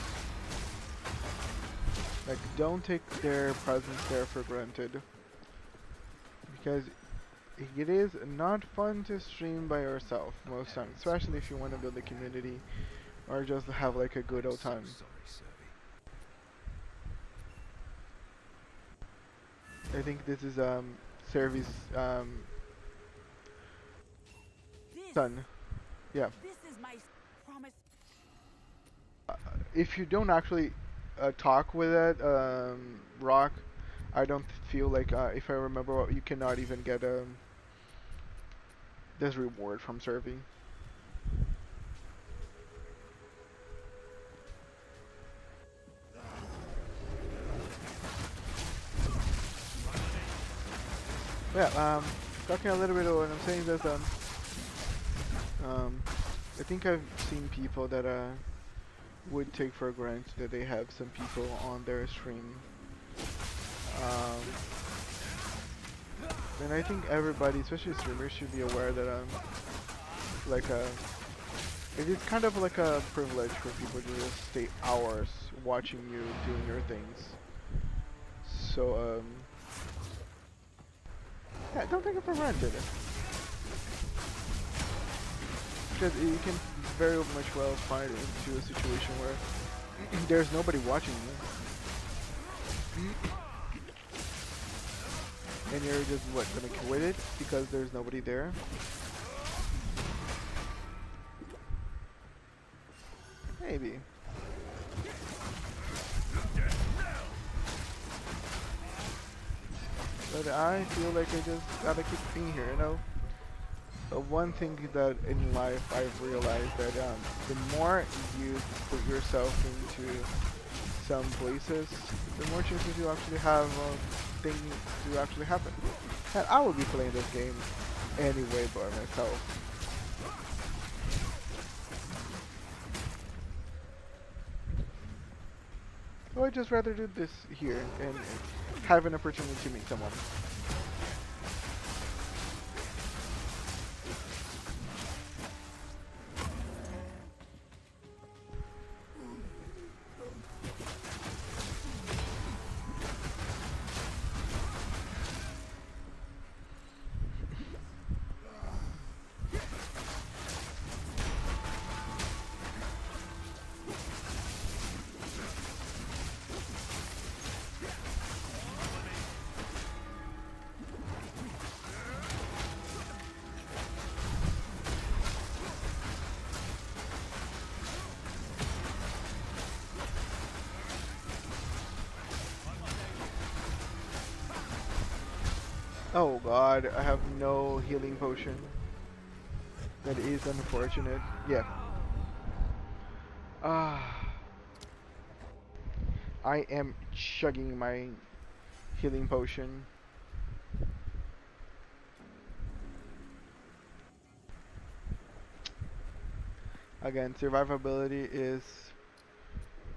Like, don't take their presence there for granted. because it is not fun to stream by yourself most times, especially if you want to build a community or just have like a good old time. Sorry, I think this is Servi's son. Yeah. This is my promise. If you don't actually talk with it, Rock, I don't feel like if I remember, you cannot even get this reward from Servi. Yeah. Talking a little bit of what I'm saying is I think I've seen people that would take for granted that they have some people on their stream. Um, and I think everybody, especially streamers, should be aware that like it is kind of like a privilege for people to just stay hours watching you doing your things. So yeah, don't take it for granted. Because you can very much well find into a situation where there's nobody watching you. And you're just, what, gonna quit it because there's nobody there? Maybe. But I feel like I just gotta keep being here, you know? One thing that in life I've realized that the more you put yourself into some places, the more chances you actually have of things to actually happen. And I will be playing this game anyway by myself. So I'd just rather do this here and have an opportunity to meet someone. Oh god, I have no healing potion. That is unfortunate. Yeah. I am chugging my healing potion. Again, survivability is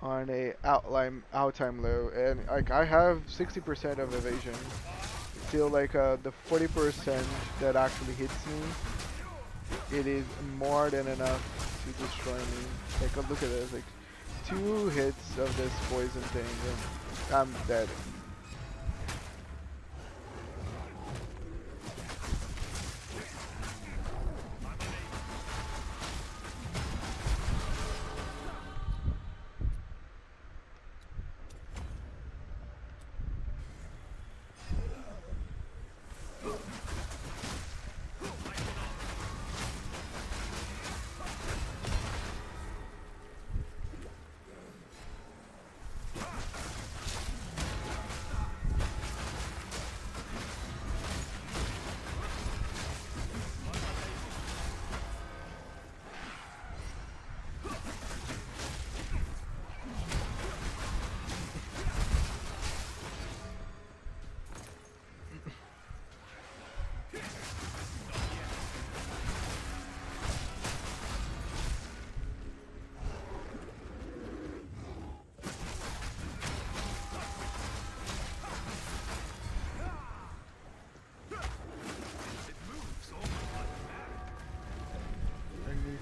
on a outtime low, and like I have 60% of evasion. Still, like the 40% that actually hits me, it is more than enough to destroy me. Like look at this, like 2 hits of this poison thing, and I'm dead.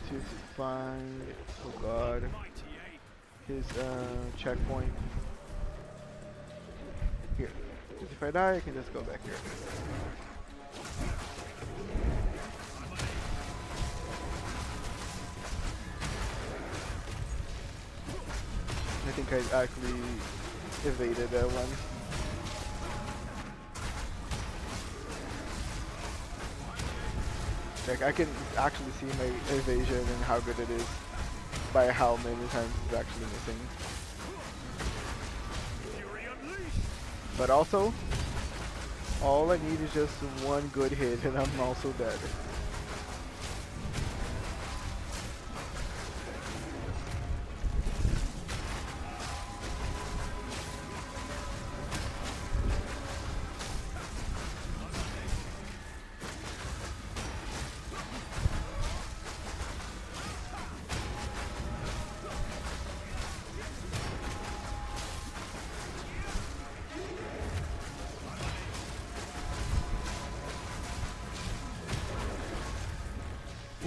To find, oh god, his checkpoint. Here, because if I die, I can just go back here. think I actually evaded that one. Like I can actually see my evasion and how good it is by how many times it's actually missing. But also, all I need is just one good hit and I'm also dead.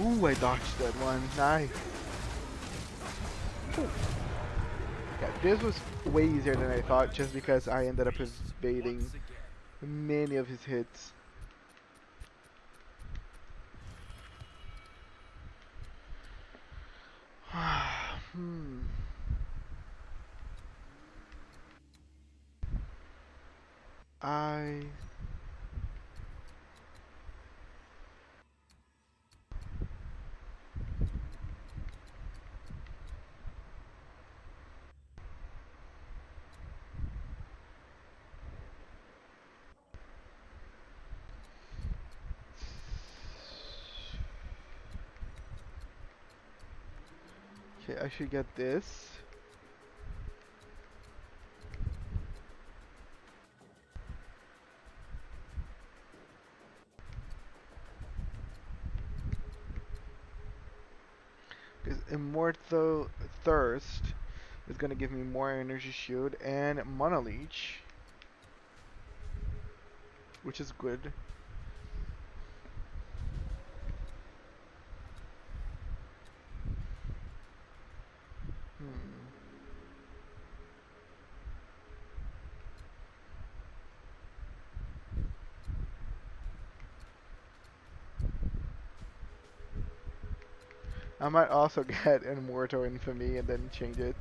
Ooh, I dodged that one. Nice. Ooh. Yeah, this was way easier than I thought just because I ended up evading many of his hits. Hmm. I Okay, I should get this. Because Immortal Thirst is gonna give me more energy shield and Mana Leech, which is good. Hmm. I might also get Immortal Infamy and then change it.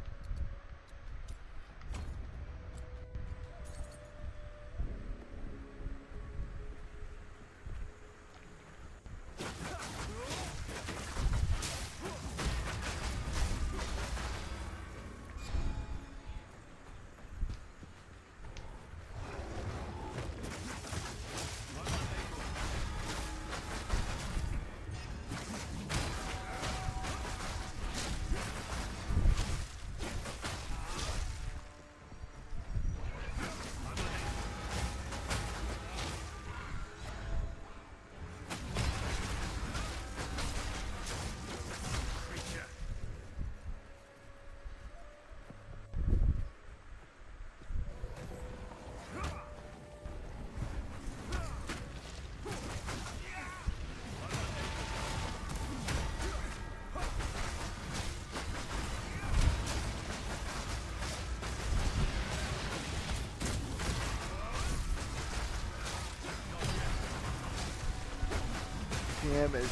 Damn it.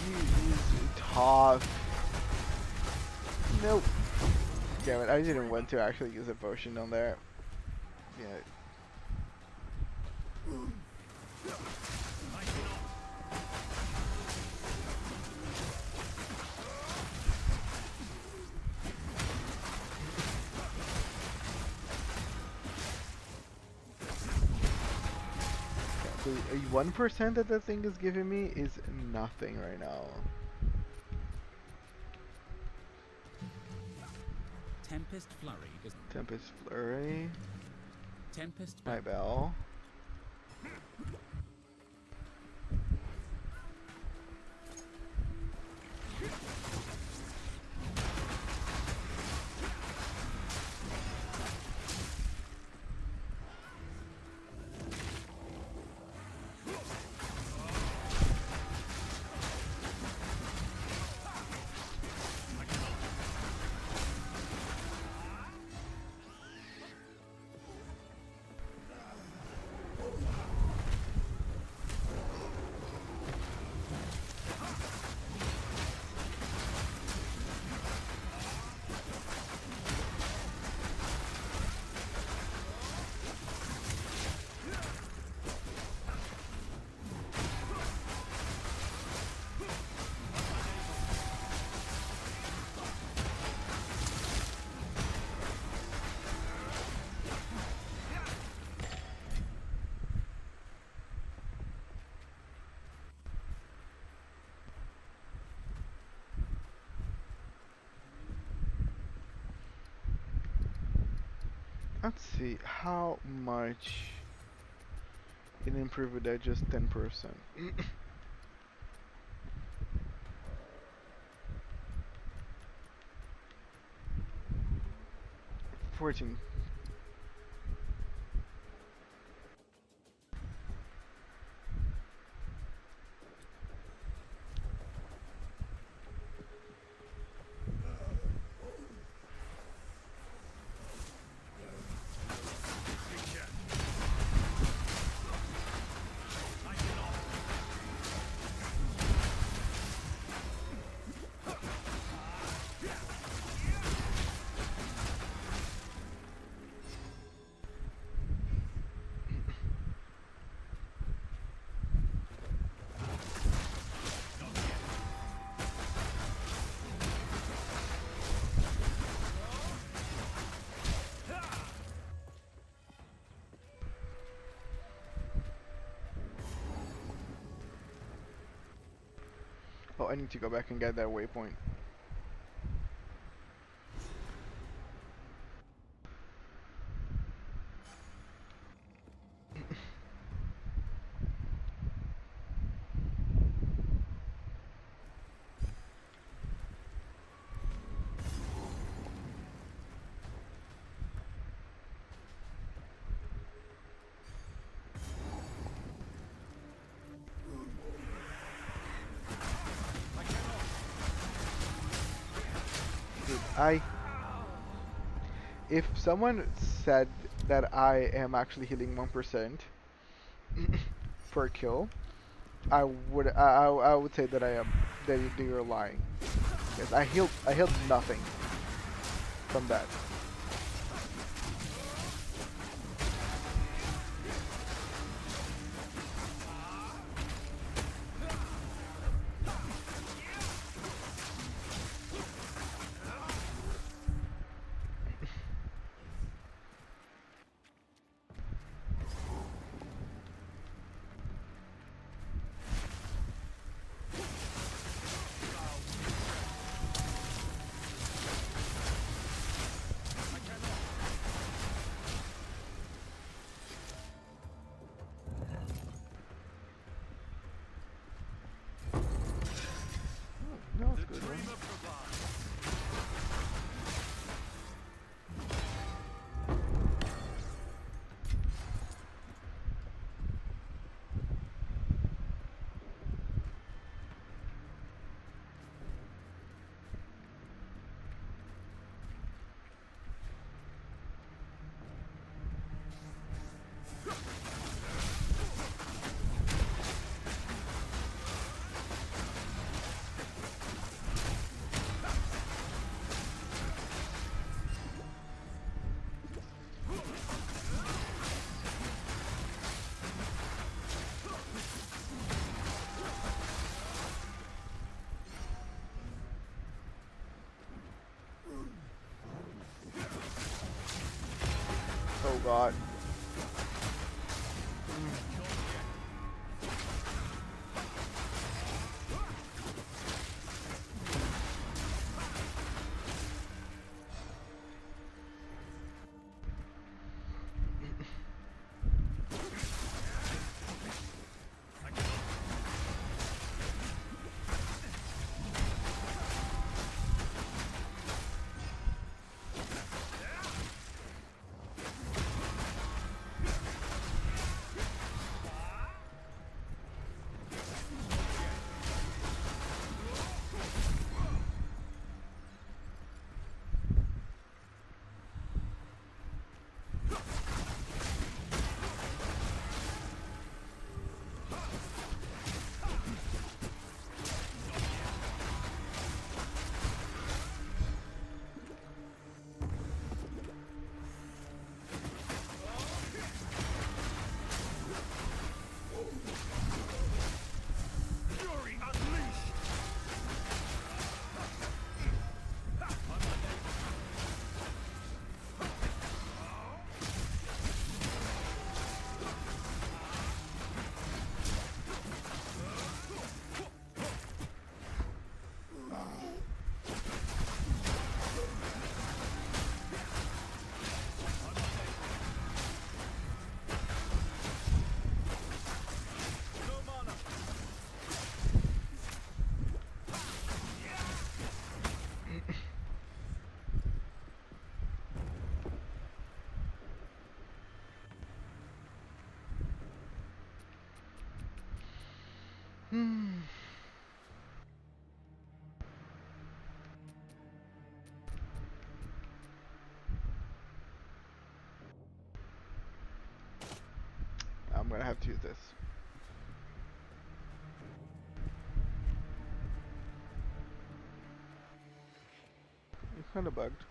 He's tough. Nope. Damn it, I didn't want to actually use a potion on there. Yeah. So a 1% that the thing is giving me is nothing right now. Tempest Flurry is Tempest Flurry. Tempest My bell. Let's see how much it improved with that, just 10%. 14. Oh, I need to go back and get that waypoint. Dude, if someone said that I am actually healing 1% per kill, I would say that I am that you're lying. Yes, I healed nothing from that. No, it's good, man. Oh god. gonna have to use this. It's kinda bugged.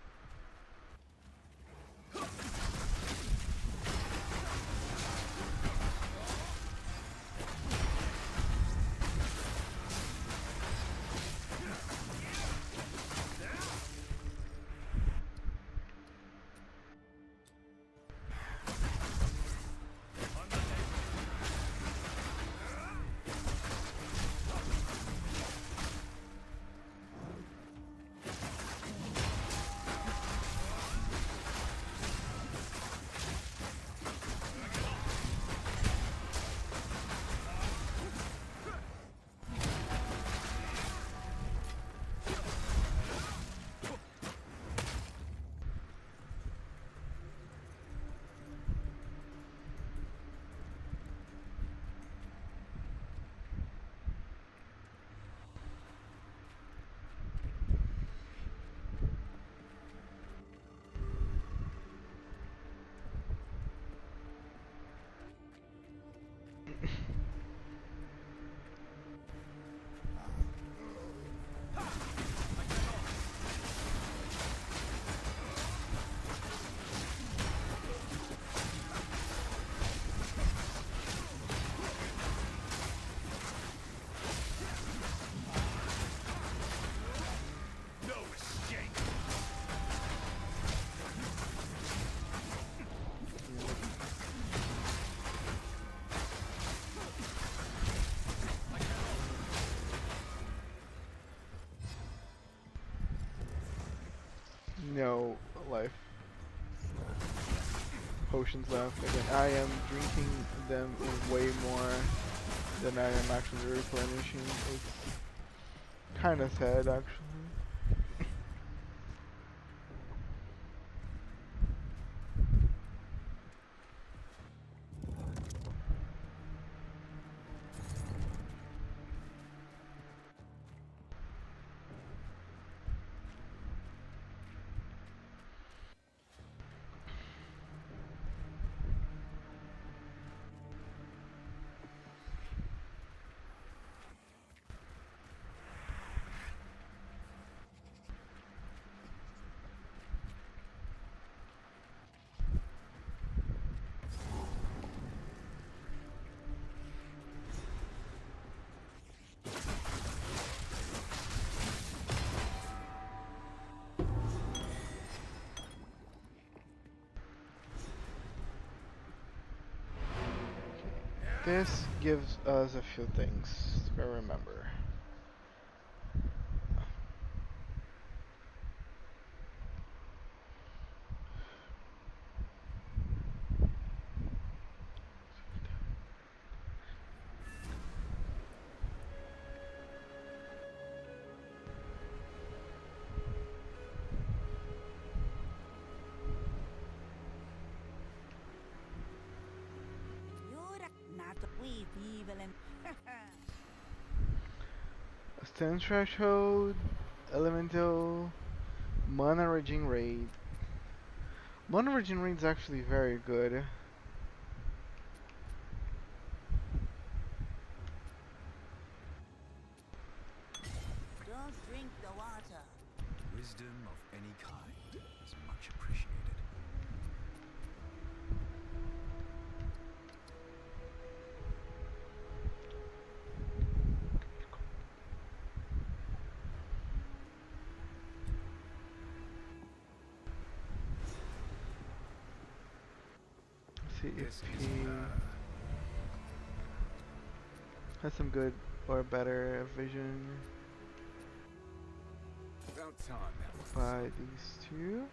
No life potions left. Again, I am drinking them in way more than I am actually replenishing. It's kind of sad, actually. This gives us a few things to remember. A stun threshold, elemental, mana regenerate. Mana regenerate is actually very good. Don't drink the water. Wisdom of any kind is much appreciated. Let's see This if is he has some good or better vision. about time. By these two.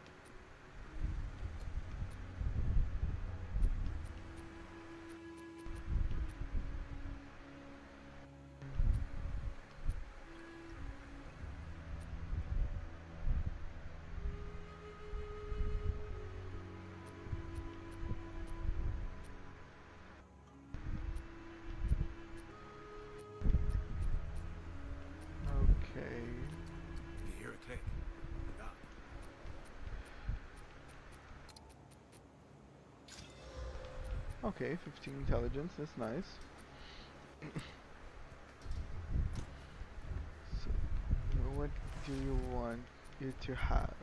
Okay. You hear a click? Ah, Okay, 15 intelligence, that's nice. So, what do you want it to have?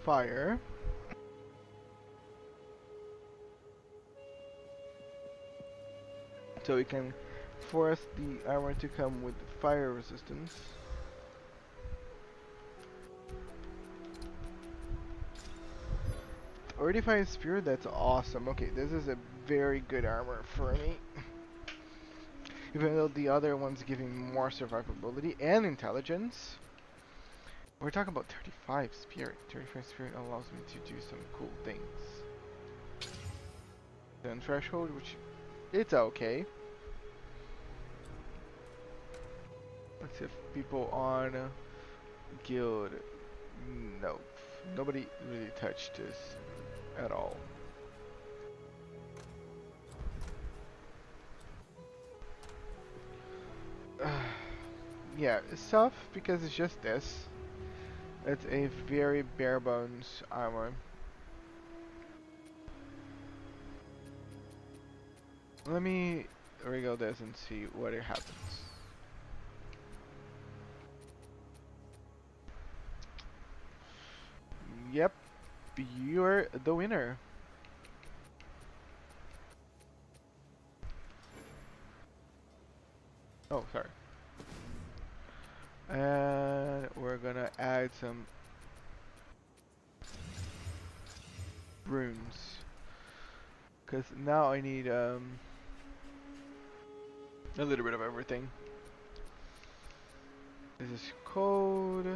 Fire. So we can force the armor to come with fire resistance. Fortified Spear, that's awesome. Okay, this is a very good armor for me. Even though the other one's giving more survivability and intelligence. We're talking about 35 Spirit. 35 Spirit allows me to do some cool things. Then Threshold, which it's okay. Let's see if people on Guild. No, nobody really touched this at all. Yeah, it's tough because it's just this. It's a very bare bones armor. Let me wriggle this and see what it happens. Yep, you're the winner. Oh, sorry. And we're gonna add some runes. Cause now I need a little bit of everything. This is code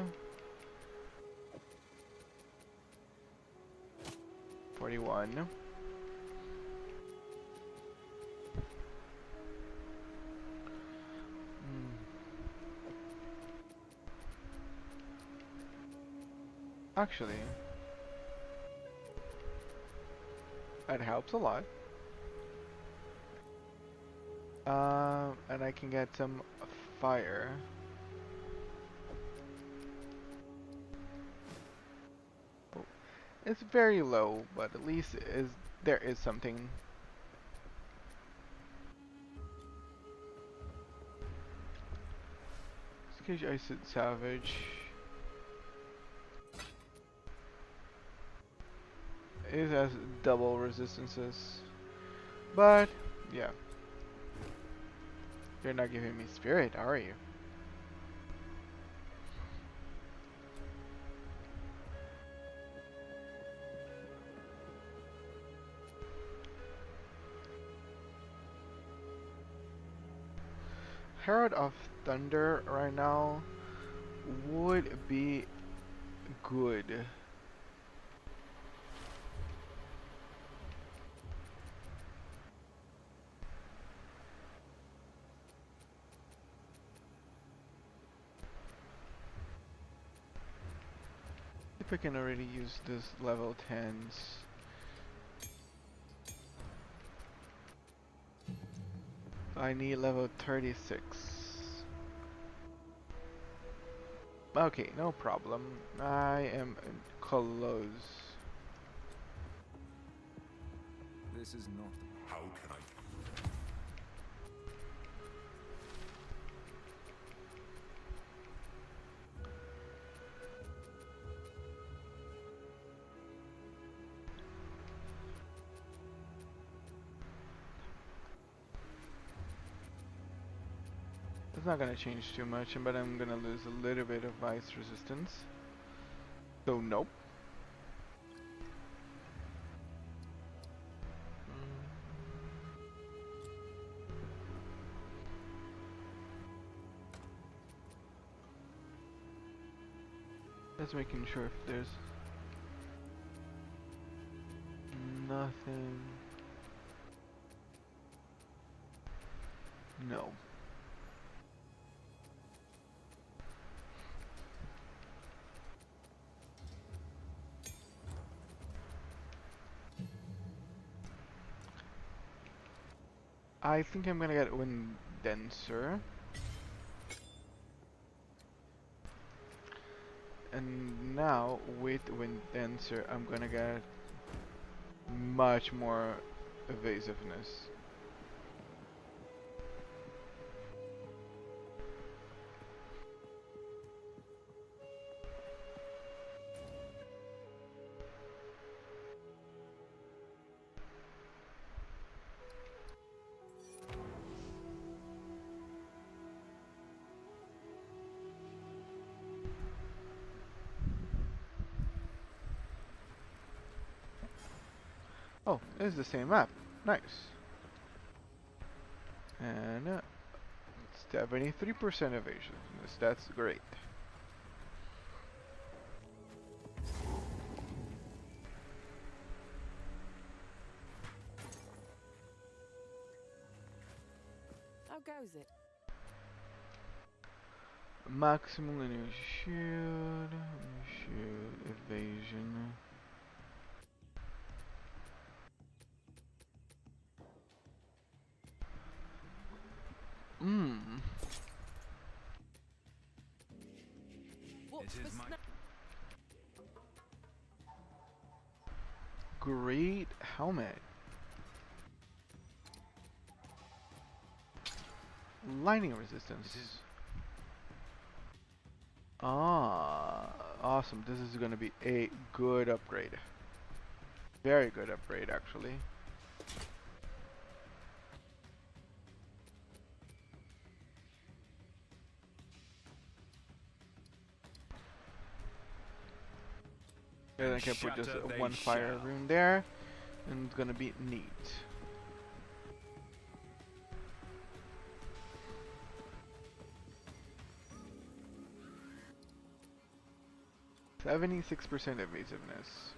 41. Actually, that helps a lot. And I can get some fire. Oh, it's very low, but at least there is something. Skitch Iced Savage. It has double resistances. But, yeah. You're not giving me spirit, are you? Herald of Thunder right now would be good. If I can already use this level 10s. I need level 36. Okay, no problem. I am close. This is not. How can I? It's not gonna change too much, but I'm gonna lose a little bit of ice resistance. So nope. Just making sure if there's nothing. No. I think I'm gonna get Wind Denser. And now with Wind Denser, I'm gonna get much more evasiveness. Oh, it's the same map. Nice. And 73% evasion. That's great. How goes it? Maximum linear shield, evasion. Mmm. What's It the is my Great helmet. Lightning resistance. Ah, awesome. This is gonna be a good upgrade. Very good upgrade, actually. And I can put just shatter they one fire shall. rune there, and it's gonna be neat. .76% evasiveness.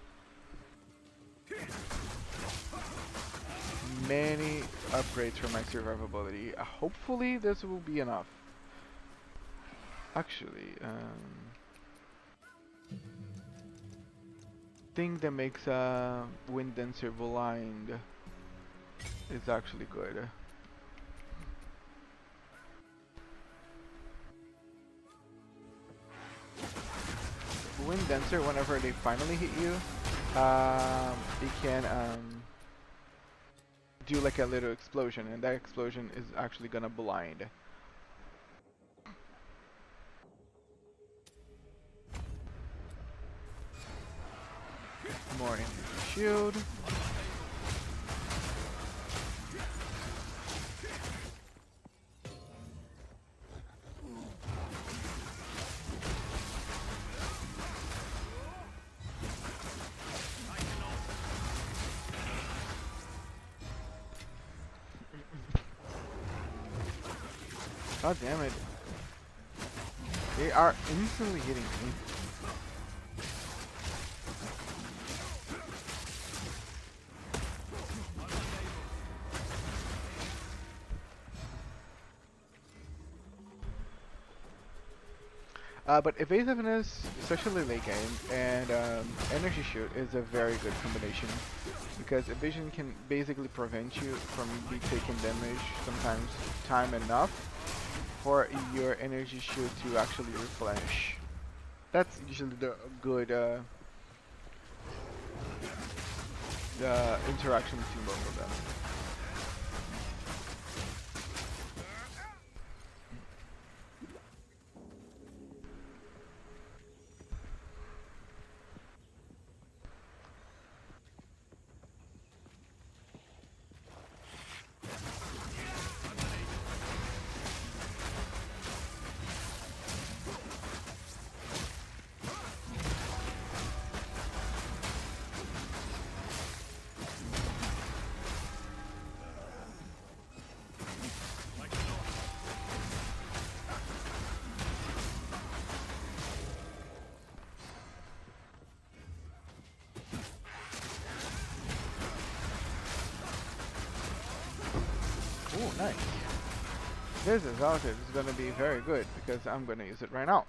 Many upgrades for my survivability. Hopefully this will be enough. Actually, thing that makes Wind Dancer blind is actually good. Wind Dancer, whenever they finally hit you, it can do like a little explosion, and that explosion is actually gonna blind. More energy shield. God damn it. They are instantly hitting me. But evasiveness, especially late game, and energy shoot is a very good combination because evasion can basically prevent you from be taking damage sometimes time enough for your energy shoot to actually replenish. That's usually the good the interaction between both of them. Oh, nice. This is out. It's gonna be very good because I'm gonna use it right now.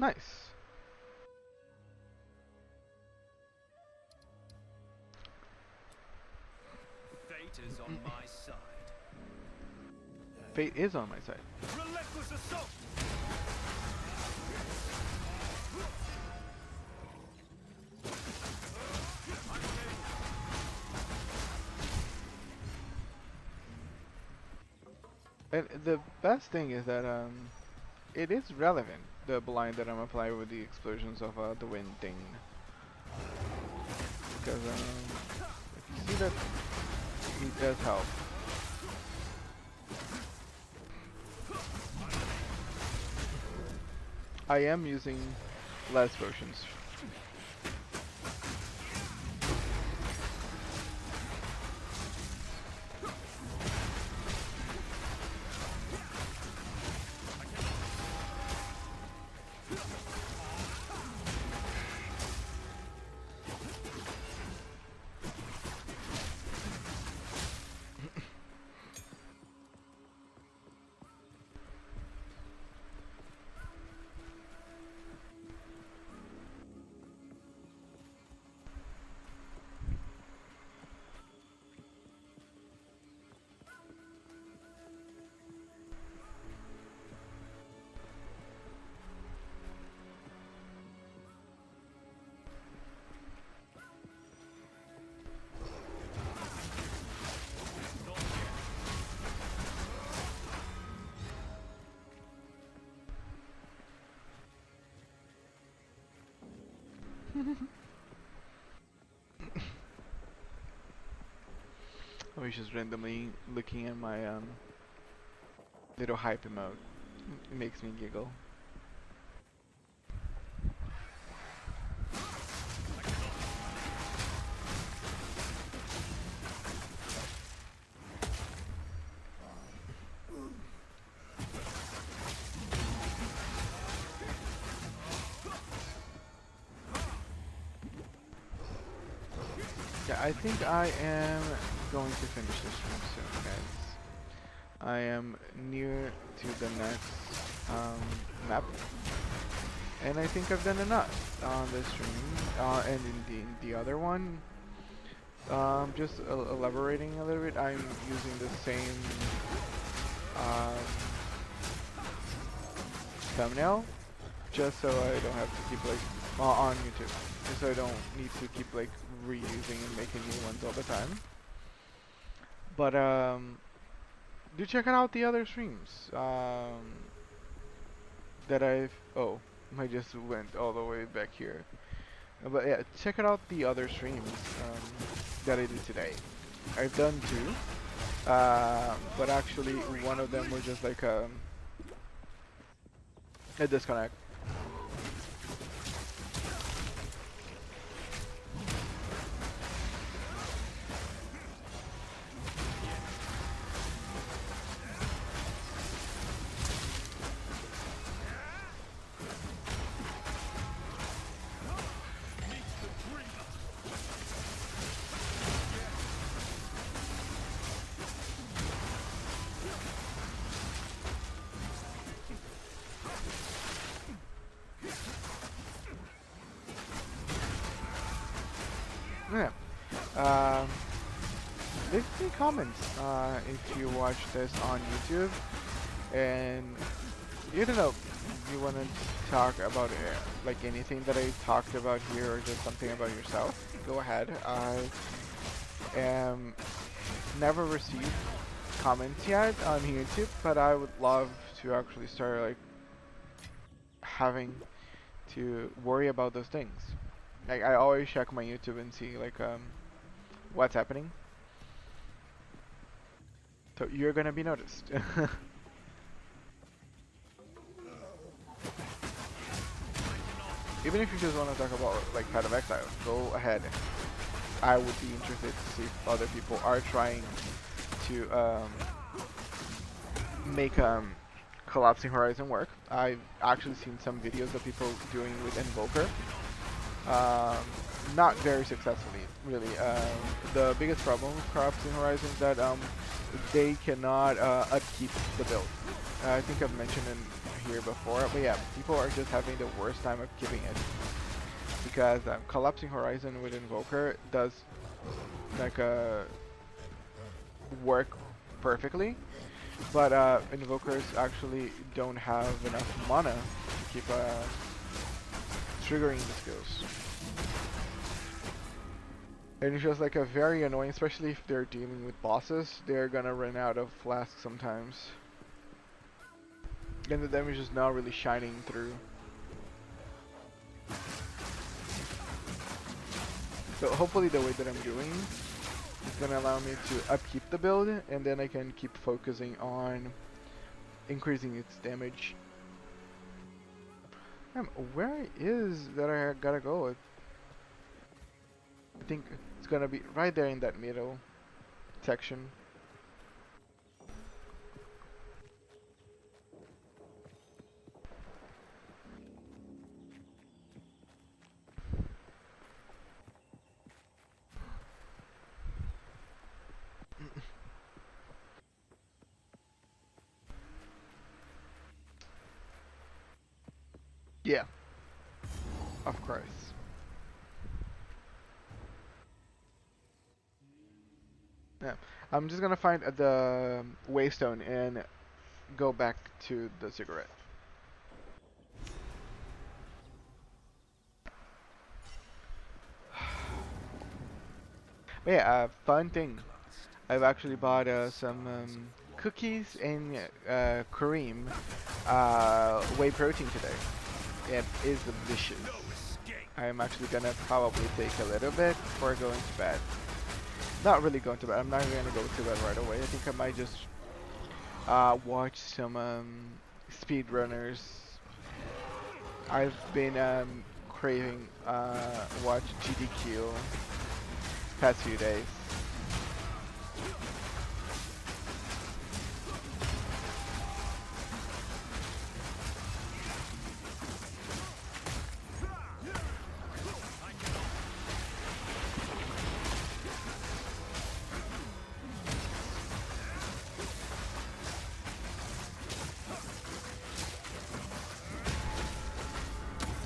Nice. Fate is on my side. Fate is on my side. Relentless assault! And the best thing is that it is relevant, the blind that I'm applying with the explosions of the wind thing. Because if you see that, it does help. I am using less potions. I was just randomly looking at my little hype emote. It makes me giggle. Yeah, I think I am going to finish this stream soon, guys. I am near to the next map, and I think I've done enough on this stream. And in the other one, just elaborating a little bit, I'm using the same thumbnail, just so I don't have to keep like on YouTube, just so I don't need to keep like reusing and making new ones all the time. But do check out the other streams that I just went all the way back here. But yeah, check out the other streams that I did today. I've done two, but actually one of them was just like a disconnect. Yeah. Leave me comments if you watch this on YouTube, and you don't know, you want to talk about like anything that I talked about here, or just something about yourself. Go ahead. I am never received comments yet on YouTube, but I would love to actually start like having to worry about those things. Like I always check my YouTube and see like what's happening. So you're gonna be noticed. Even if you just want to talk about like Path of Exile, go ahead. I would be interested to see if other people are trying to make Collapsing Horizon work. I've actually seen some videos of people doing with Invoker. Not very successfully, really. The biggest problem with Collapsing Horizon is that they cannot upkeep the build. I think I've mentioned in here before, but yeah, people are just having the worst time of keeping it because collapsing horizon with Invoker does like work perfectly, but invokers actually don't have enough mana to keep triggering the skills. And it's just like a very annoying, especially if they're dealing with bosses, they're gonna run out of flasks sometimes. And the damage is not really shining through. So hopefully the way that I'm doing is gonna allow me to upkeep the build, and then I can keep focusing on increasing its damage. Where is that I gotta go? I think it's gonna be right there in that middle section. Yeah, of course. Yeah, I'm just gonna find the waystone and go back to the cigarette. But yeah, fun thing. I've actually bought some cookies and cream whey protein today. It is delicious. I'm actually gonna probably take a little bit before going to bed. Not really going to bed. I'm not gonna go to bed right away. I think I might just watch some speedrunners. I've been craving watch GDQ past few days.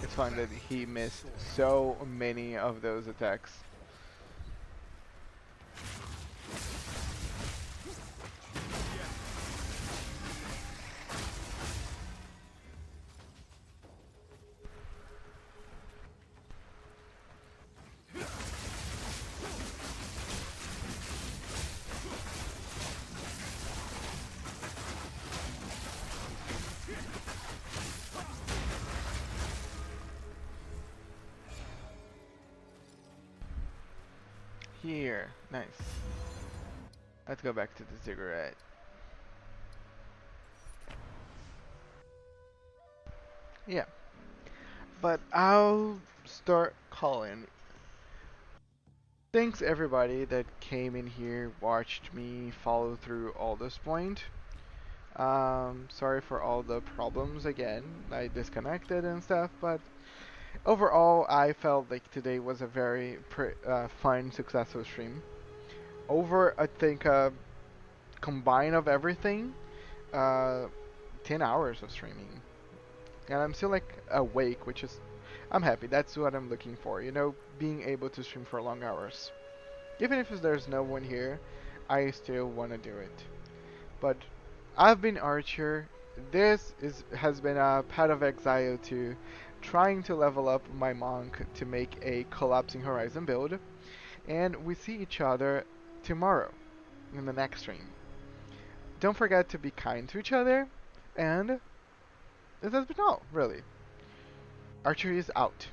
It's fun that he missed so many of those attacks. Here, nice. Let's go back to the cigarette. Yeah, but I'll start calling. Thanks everybody that came in here, watched me follow through all this point. Sorry for all the problems again. I disconnected and stuff, but overall, I felt like today was a very fun, successful stream. Over, I think, combine of everything, uh, 10 hours of streaming. And I'm still like awake, which is, I'm happy. That's what I'm looking for, you know, being able to stream for long hours. Even if there's no one here, I still want to do it. But I've been Archer. This has been a Path of Exile 2, trying to level up my monk to make a Collapsing Horizon build. And we see each other tomorrow in the next stream. Don't forget to be kind to each other, and this has been all, really. Archery is out.